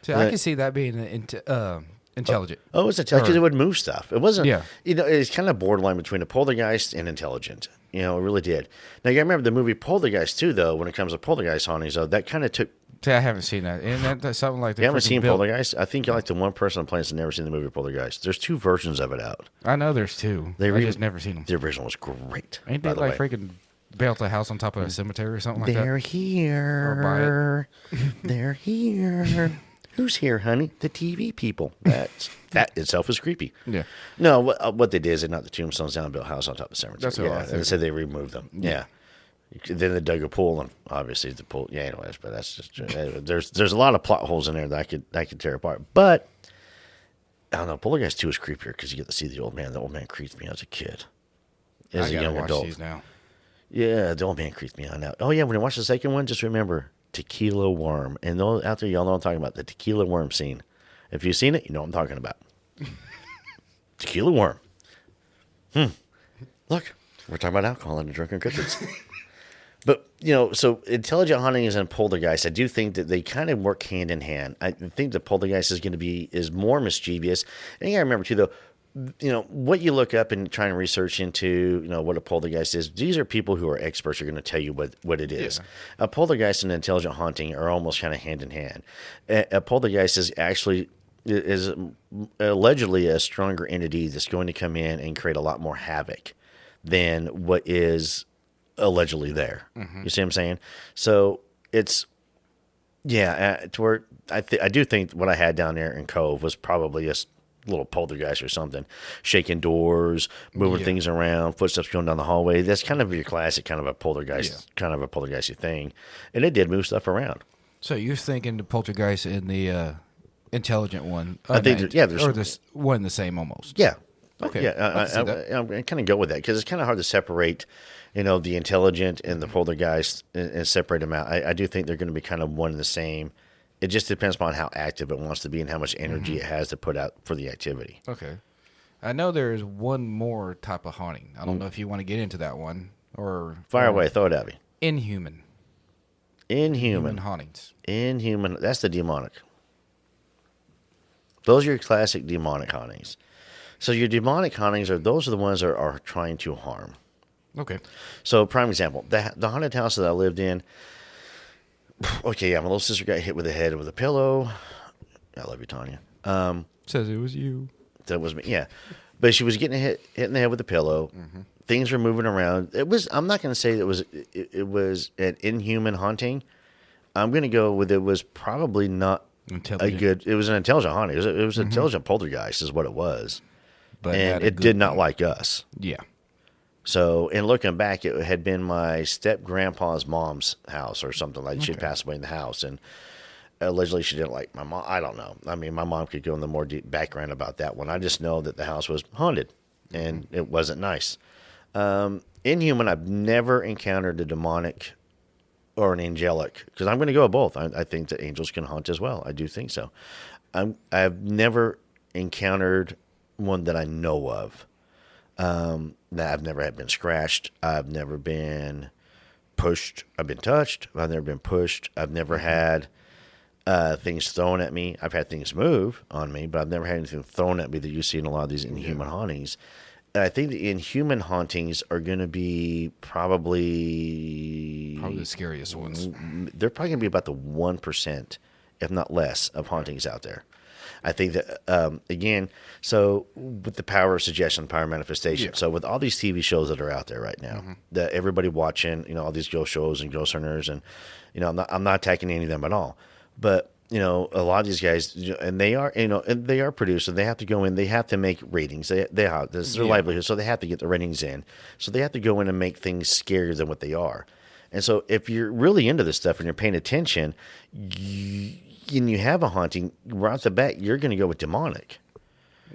See, I can see that being intelligent. Oh, it's intelligent. It would move stuff. It wasn't. Yeah. It's kind of borderline between a poltergeist and intelligent. It really did. Now, you remember the movie Poltergeist too, though. When it comes to poltergeist hauntings, though, that kind of took. See, I haven't seen that. And that's something like that. You haven't seen Poltergeist? I think you're like the one person on the planet that's never seen the movie Poltergeist. There's 2 versions of it out. I know there's 2. I just never seen them. The original was great. Ain't by they the like way. freaking built a house on top of a cemetery or something like They're that? here. They're here. Who's here, honey? The TV people. That itself is creepy. Yeah. No, what they did is they knocked the tombstones down and built a house on top of the cemetery. That's what I and they figured. said they removed them. Yeah. Then they dug a pool, and obviously the pool. Yeah, anyways, but that's just there's a lot of plot holes in there that I could tear apart. But I don't know. Poltergeist 2 is creepier because you get to see the old man. The old man creeped me as a kid, as I a gotta young watch adult. these now. Yeah, the old man creeped me out now. Oh yeah, when you watch the second one, just remember Tequila Worm. And those out there, y'all know what I'm talking about, the Tequila Worm scene. If you've seen it, you know what I'm talking about. Tequila Worm. Look, we're talking about alcohol and drunken cryptids. But, so intelligent haunting and poltergeist, I do think that they kind of work hand in hand. I think the poltergeist is more mischievous. And you got to remember, too, though, what you look up and trying to research into, what a poltergeist is, these are people who are experts who are going to tell you what it is. Yeah. A poltergeist and intelligent haunting are almost kind of hand in hand. A poltergeist is allegedly a stronger entity that's going to come in and create a lot more havoc than what is allegedly there. You see what I'm saying? So it's, to where I do think what I had down there in Cove was probably a little poltergeist or something, shaking doors, moving things around, footsteps going down the hallway. That's kind of your classic kind of a poltergeist, kind of a poltergeisty thing. And it did move stuff around. So you're thinking the poltergeist and the intelligent one? I think, or this one the same almost. Yeah. Okay. Yeah, I kind of go with that because it's kind of hard to separate, the intelligent and the poltergeist and separate them out. I do think they're going to be kind of one and the same. It just depends upon how active it wants to be and how much energy it has to put out for the activity. Okay. I know there's one more type of haunting. I don't know if you want to get into that one or Fire away, throw it at me. Inhuman. Inhuman. hauntings. Inhuman. That's the demonic. Those are your classic demonic hauntings. So your demonic hauntings those are the ones that are trying to harm. Okay. So prime example, the haunted house that I lived in. Okay, yeah, my little sister got hit with the head with a pillow. I love you, Tanya. Says it was you. That was me. Yeah, but she was getting hit in the head with a pillow. Things were moving around. It was. I'm not going to say it was an inhuman haunting. I'm going to go with it was probably not a good. It was an intelligent haunting. It was an intelligent poltergeist, is what it was, But and it did not like us. Yeah. So, in looking back, it had been my step grandpa's mom's house or something like. She had passed away in the house, and allegedly she didn't like my mom. I don't know. I mean, my mom could go into more deep background about that one. I just know that the house was haunted, and it wasn't nice. Inhuman, I've never encountered a demonic or an angelic, because I'm going to go with both. I think that angels can haunt as well. I do think so. I've never encountered one that I know of. I've never been scratched. I've never been pushed. I've been touched. I've never been pushed. I've never had things thrown at me. I've had things move on me, but I've never had anything thrown at me that you see in a lot of these inhuman hauntings. And I think the inhuman hauntings are going to be probably the scariest ones. They're probably going to be about the 1%, if not less, of hauntings out there. I think that, again, so with the power of suggestion, power of manifestation. So with all these TV shows that are out there right now, that everybody watching, all these ghost shows and ghost hunters, and, I'm not attacking any of them at all. But, a lot of these guys, and they are, and they are produced, and they have to go in, they have to make ratings. This is their livelihood, so they have to get the ratings in. So they have to go in and make things scarier than what they are. And so if you're really into this stuff and you're paying attention, and you have a haunting, right off the bat, you're going to go with demonic.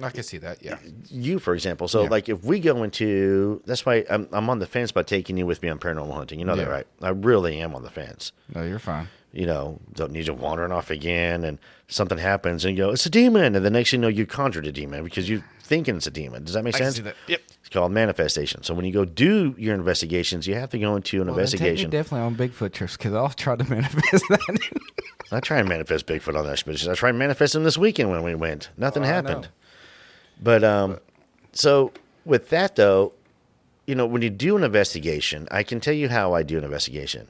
I can see that, yeah. You, for example. So, like, if we go into... That's why I'm on the fence by taking you with me on paranormal hunting. You know that, right? I really am on the fence. No, you're fine. Don't need you wandering off again, and something happens, and you go, it's a demon, and the next thing you know, you conjured a demon because you're thinking it's a demon. Does that make sense? I can see that. Yep. It's called manifestation. So when you go do your investigations, you have to go into an investigation. Then take me definitely on Bigfoot trips, because I'll try to manifest that. I try and manifest Bigfoot on that expedition. I tried to manifest him this weekend when we went. Nothing happened. But so with that, though, when you do an investigation, I can tell you how I do an investigation.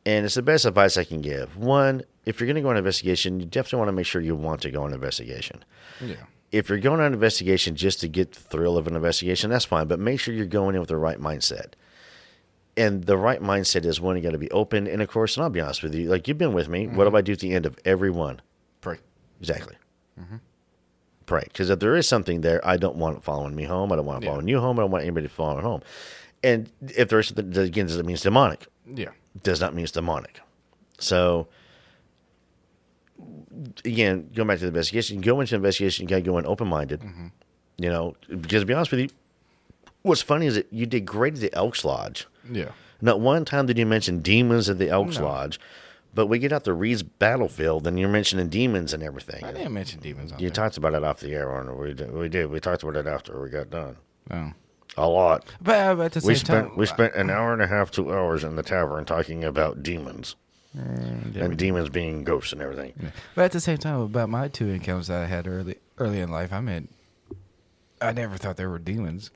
And it's the best advice I can give. One, if you're going to go on an investigation, you definitely want to make sure you want to go on an investigation. Yeah. If you're going on an investigation just to get the thrill of an investigation, that's fine. But make sure you're going in with the right mindset. And the right mindset is, one, you got to be open. And, of course, and I'll be honest with you, like you've been with me, what do I do at the end of every one? Pray. Exactly. Pray. Because if there is something there, I don't want it following me home. I don't want it following you home. I don't want anybody following home. And if there is something, again, does it mean it's demonic? Yeah. Does not mean it's demonic. So, again, going back to the investigation, you go into the investigation, you got to go in open-minded. Because to be honest with you, what's funny is that you did great at the Elks Lodge. Yeah. Not one time did you mention demons at the Elks Lodge, but we get out the Reed's battlefield and you're mentioning demons and everything. I didn't mention demons on You there. talked about it off the air, Arnold. We did. We talked about it after we got done. Oh. A lot. But at the same time... We spent an hour and a half, 2 hours in the tavern talking about demons. And demons being ghosts and everything. Yeah. But at the same time, about my 2 encounters that I had early in life, I never thought they were demons.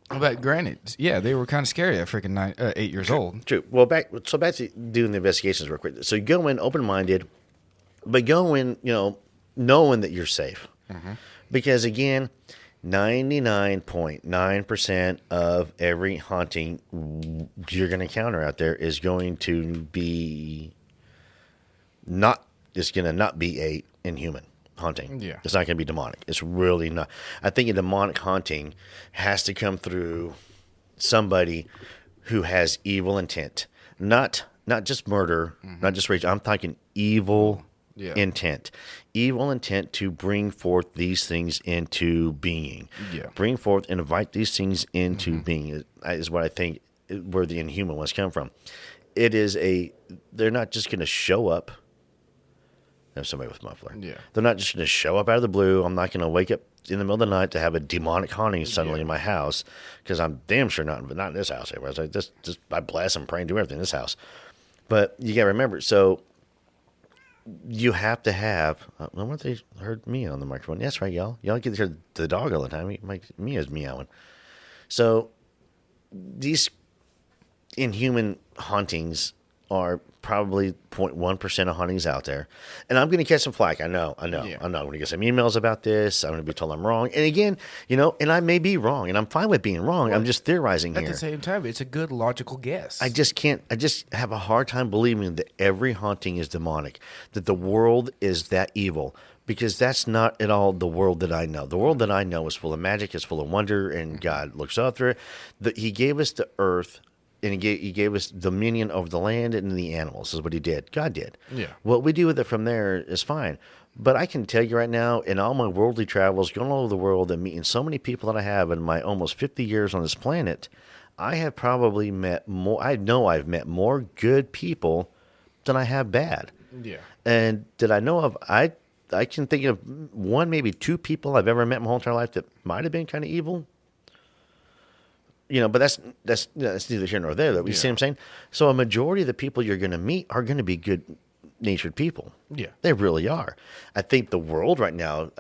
But granted, yeah, they were kind of scary at freaking 8 years old. True. Well, back to doing the investigations real quick. So you go in open-minded, but go in, knowing that you're safe. Because, again, 99.9% of every haunting you're going to encounter out there is going to be not be a inhuman haunting. Yeah. It's not going to be demonic. It's really not. I think a demonic haunting has to come through somebody who has evil intent. Not just murder, not just rage. I'm talking evil intent. Evil intent to bring forth these things into being. Yeah. Bring forth and invite these things into being is what I think where the inhuman ones come from. They're not just going to show up. There's somebody with muffler. Yeah. They're not just going to show up out of the blue. I'm not going to wake up in the middle of the night to have a demonic haunting suddenly in my house, because I'm damn sure not in this house. I bless and pray and do everything in this house. But you got to remember, so you have to have. I wonder if they heard me on the microphone. That's right, y'all. Y'all get to hear the dog all the time. Mia's meowing. So these inhuman hauntings are probably 0.1% of hauntings out there. And I'm going to catch some flack. I know. Yeah. I'm going to get some emails about this. I'm going to be told I'm wrong. And again, and I may be wrong, and I'm fine with being wrong. I'm just theorizing At here. the same time, it's a good logical guess. I just have a hard time believing that every haunting is demonic, that the world is that evil, because that's not at all the world that I know. The world that I know is full of magic, is full of wonder, and God looks after it. He gave us the earth, and he gave us dominion over the land and the animals, is what he did. God did. Yeah. What we do with it from there is fine. But I can tell you right now, in all my worldly travels, going all over the world and meeting so many people that I have in my almost 50 years on this planet, I have probably met more. I know I've met more good people than I have bad. Yeah. And that I know of, I can think of one, maybe two people I've ever met my whole entire life that might have been kind of evil. But that's neither here nor there. Though. You see what I'm saying? So a majority of the people you're going to meet are going to be good-natured people. Yeah. They really are. I think the world right now,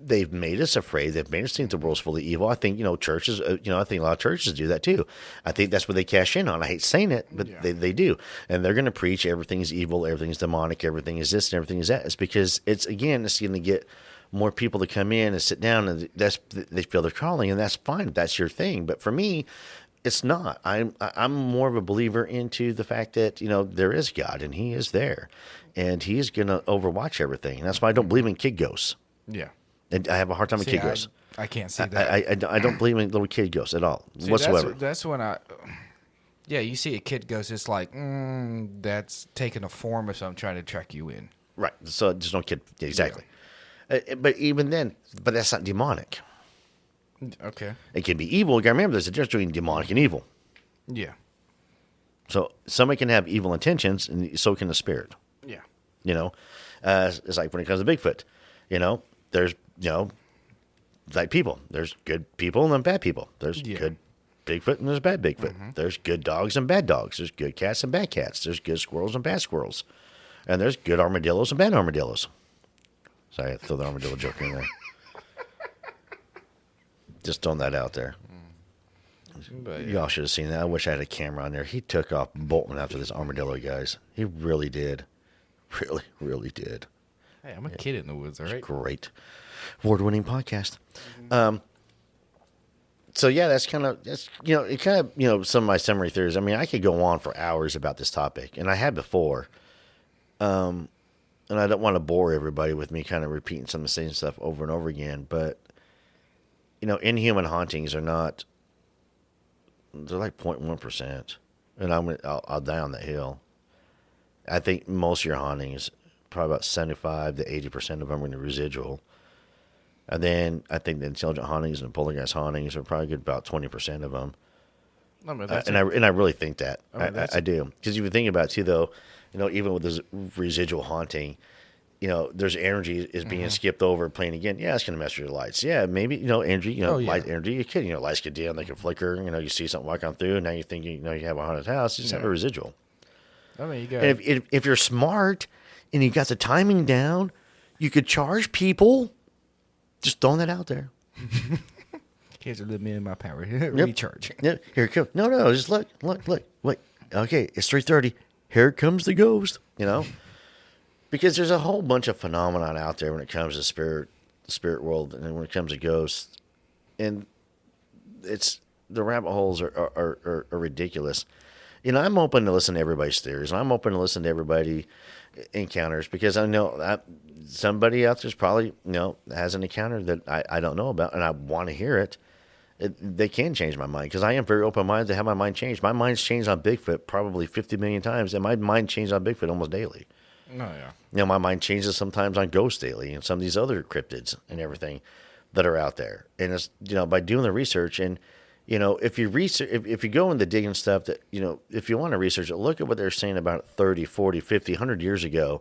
they've made us afraid. They've made us think the world's full of evil. I think, churches, I think a lot of churches do that too. I think that's what they cash in on. I hate saying it, but they do. And they're going to preach everything's evil, everything's demonic, everything is this and everything is that. It's because it's going to get more people to come in and sit down, and they feel their calling, and that's fine. That's your thing. But for me, it's not. I'm more of a believer into the fact that, there is God, and he is there, and he's going to overwatch everything. And that's why I don't believe in kid ghosts. Yeah. And I have a hard time with kid ghosts. I can't see that. I don't believe in little kid ghosts at all, See, whatsoever. That's when yeah, you see a kid ghost, it's like, that's taking a form of something trying to track you in. Right. So there's no kid. Yeah, exactly. But even then, that's not demonic. Okay. It can be evil. You got to remember, there's a difference between demonic and evil. Yeah. So somebody can have evil intentions, and so can the spirit. Yeah. It's like when it comes to Bigfoot. There's like people. There's good people and then bad people. There's good Bigfoot and there's bad Bigfoot. Mm-hmm. There's good dogs and bad dogs. There's good cats and bad cats. There's good squirrels and bad squirrels. And there's good armadillos and bad armadillos. Sorry, I throw the armadillo joke in there. Just throwing that out there. But, Y'all should have seen that. I wish I had a camera on there. He took off bolting after this armadillo, guys. He really did. Really, really did. Hey, I'm a kid in the woods, all right? Great. Award-winning podcast. So yeah, that's some of my summary theories. I mean, I could go on for hours about this topic, and I had before. And I don't want to bore everybody with me kind of repeating some of the same stuff over and over again, but inhuman hauntings are not. They're like 0.1%, and I'll die on that hill. I think most of your hauntings, probably about 75 to 80% of them are going to be residual. And then I think the intelligent hauntings and poltergeist hauntings are probably good about 20% of them. I mean, I really think that. I I mean, do. Because if you think about it too, though, even with this residual haunting, there's energy is being skipped over playing again. Yeah, it's going to mess with your lights. Yeah, maybe, energy, light energy. You can, lights get dim, they can flicker. You see something walking through, and now you think, you have a haunted house. You just have a residual. I mean, you got. And if you're smart and you got the timing down, you could charge people. Just throwing that out there. Here's a little bit of my power. Recharge. Yep. Here it comes. No. Just look. Okay, it's 3:30. Here comes the ghost. Because there's a whole bunch of phenomenon out there when it comes to the spirit world, and when it comes to ghosts, and it's the rabbit holes are ridiculous. I'm open to listen to everybody's theories, and I'm open to listen to everybody encounters, because I know that somebody out there's probably has an encounter that I don't know about, and I want to hear it. They can change my mind, because I am very open-minded to have my mind changed. My mind's changed on Bigfoot probably 50 million times, and my mind changed on Bigfoot almost daily. Oh, yeah. My mind changes sometimes on ghosts daily and some of these other cryptids and everything that are out there. And it's, by doing the research, and, if you research, if you go into digging stuff that, if you want to research it, look at what they're saying about 30, 40, 50, 100 years ago,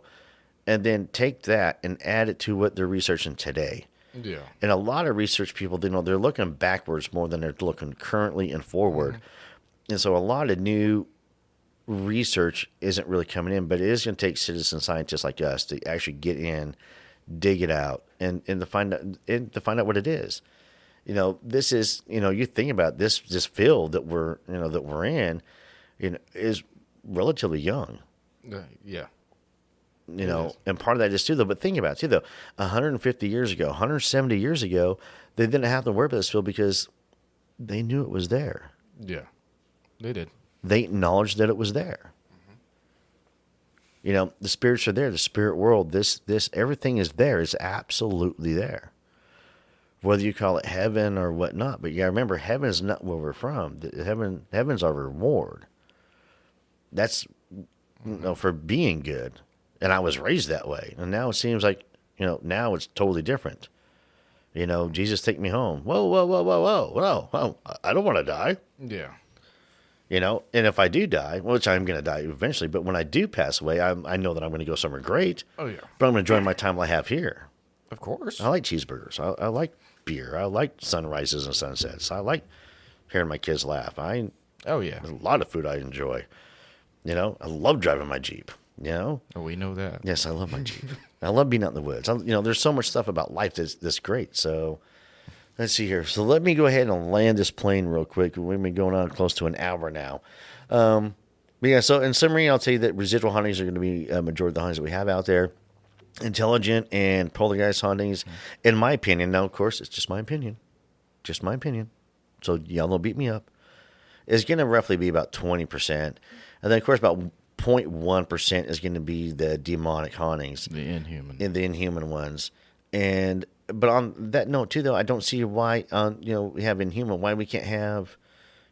and then take that and add it to what they're researching today. Yeah. And a lot of research people, they're looking backwards more than they're looking currently and forward. Mm-hmm. And so a lot of new research isn't really coming in, but it is going to take citizen scientists like us to actually get in, dig it out, and to find out what it is. This is, you think about this field that we're in, is relatively young. Yeah. And part of that is too, though. But think about it too, though. 150 years ago, 170 years ago, they didn't have to worry about this field because they knew it was there. Yeah. They did. They acknowledged that it was there. The spirits are there. The spirit world, this everything is there. It's absolutely there. Whether you call it heaven or whatnot, but you gotta remember, heaven is not where we're from. Heaven's our reward. That's for being good. And I was raised that way. And now it seems like, now it's totally different. Jesus, take me home. Whoa, whoa, whoa, whoa, whoa, whoa, whoa. I don't want to die. Yeah. And if I do die, which I'm going to die eventually, but when I do pass away, I know that I'm going to go somewhere great. Oh, yeah. But I'm going to enjoy my time I have here. Of course. I like cheeseburgers. I like beer. I like sunrises and sunsets. I like hearing my kids laugh. Oh, yeah. There's a lot of food I enjoy. I love driving my Jeep. Oh, we know that. Yes, I love my Jeep. I love being out in the woods. There's so much stuff about life that's great. So let's see here. So let me go ahead and land this plane real quick. We've been going on close to an hour now. But yeah, so in summary, I'll tell you that residual hauntings are going to be a majority of the hauntings that we have out there. Intelligent and poltergeist hauntings, in my opinion, now, of course, it's just my opinion. Just my opinion. So y'all don't beat me up. Is going to roughly be about 20%. And then, of course, about 0.1% is going to be the demonic hauntings. The inhuman. And the inhuman ones. But on that note, too, though, I don't see why, we have inhuman, why we can't have,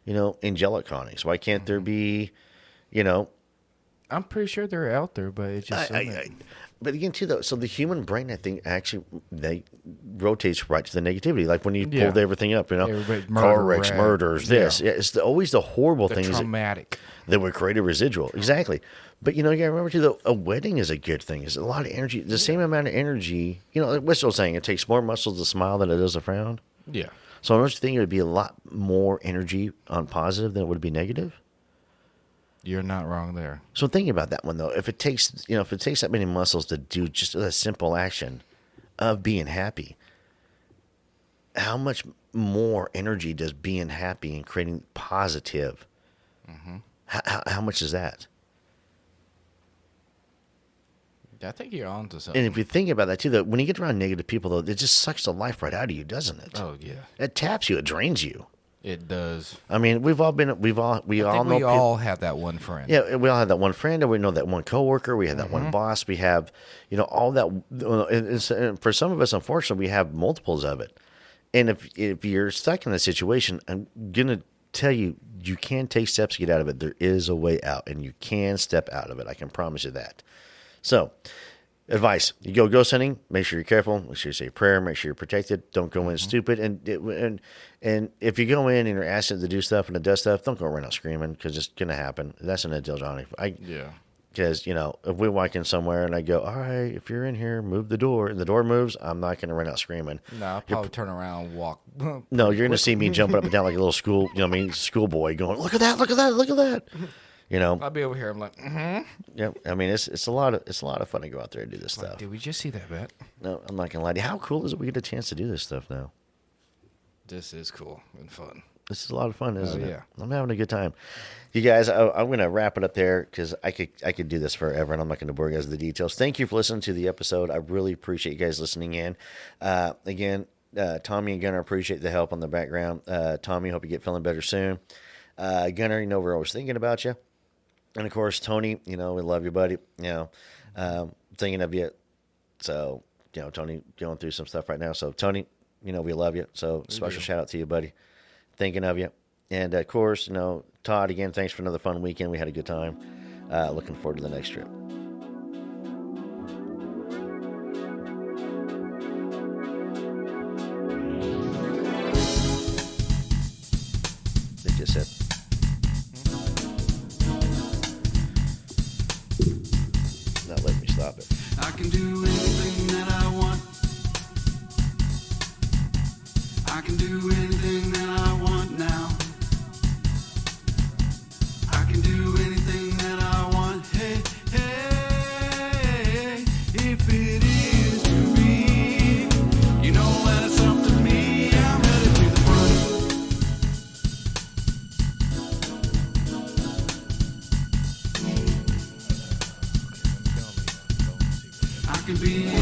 angelic hauntings. Why can't there be, I'm pretty sure they're out there, but it's just... But again, too, though, so the human brain, I think, actually rotates right to the negativity. Like when you pulled everything up, car wrecks, murders, this. Yeah, it's always the horrible things. Traumatic. That would create a residual. Exactly. But, you got to remember, too, though, a wedding is a good thing. It's a lot of energy. The same amount of energy. What's still saying? It takes more muscles to smile than it does to frown. Yeah. So don't you think it would be a lot more energy on positive than it would be negative? You're not wrong there. So thinking about that one, though, if it takes that many muscles to do just a simple action of being happy, how much more energy does being happy and creating positive? Mm-hmm. How much is that? I think you're on to something. And if you think about that too, though, when you get around negative people, though, it just sucks the life right out of you, doesn't it? Oh yeah. It taps you. It drains you. It does. I mean, we all have that one friend. Yeah, we all have that one friend, and we know that one coworker. We have that one boss. We have, all that. And for some of us, unfortunately, we have multiples of it. And if you're stuck in that situation, I'm gonna tell you, you can take steps to get out of it. There is a way out, and you can step out of it. I can promise you that. So, advice: you go ghost hunting. Make sure you're careful. Make sure you say a prayer. Make sure you're protected. Don't go in stupid. And if you go in and you're asked to do stuff and it does stuff, don't go run out screaming because it's gonna happen. That's an intel Johnny. Because if we walk in somewhere and I go, all right, if you're in here, move the door, and the door moves, I'm not gonna run out screaming. No, I'll probably turn around and walk. No, you're gonna see me jumping up and down like a little schoolboy going, look at that, look at that, look at that. I'll be over here. I'm like, Yeah, I mean, it's a lot of fun to go out there and do this stuff. Did we just see that bet? No, I'm not gonna lie to you. How cool is it we get a chance to do this stuff now? This is cool and fun. This is a lot of fun, isn't it? Yeah. I'm having a good time. You guys, I'm going to wrap it up there because I could do this forever, and I'm not going to bore you guys with the details. Thank you for listening to the episode. I really appreciate you guys listening in. Again, Tommy and Gunnar, appreciate the help on the background. Tommy, hope you get feeling better soon. Gunnar, we're always thinking about you. And, of course, Tony, we love you, buddy. Thinking of you. So, Tony going through some stuff right now. So, Tony, we love you. So, special shout out to you, buddy. Thinking of you. And, of course, Todd, again, thanks for another fun weekend. We had a good time. Looking forward to the next trip. They just said. Not letting me stop it. I can do anything that I want. I can do anything that I want now. I can do anything that can be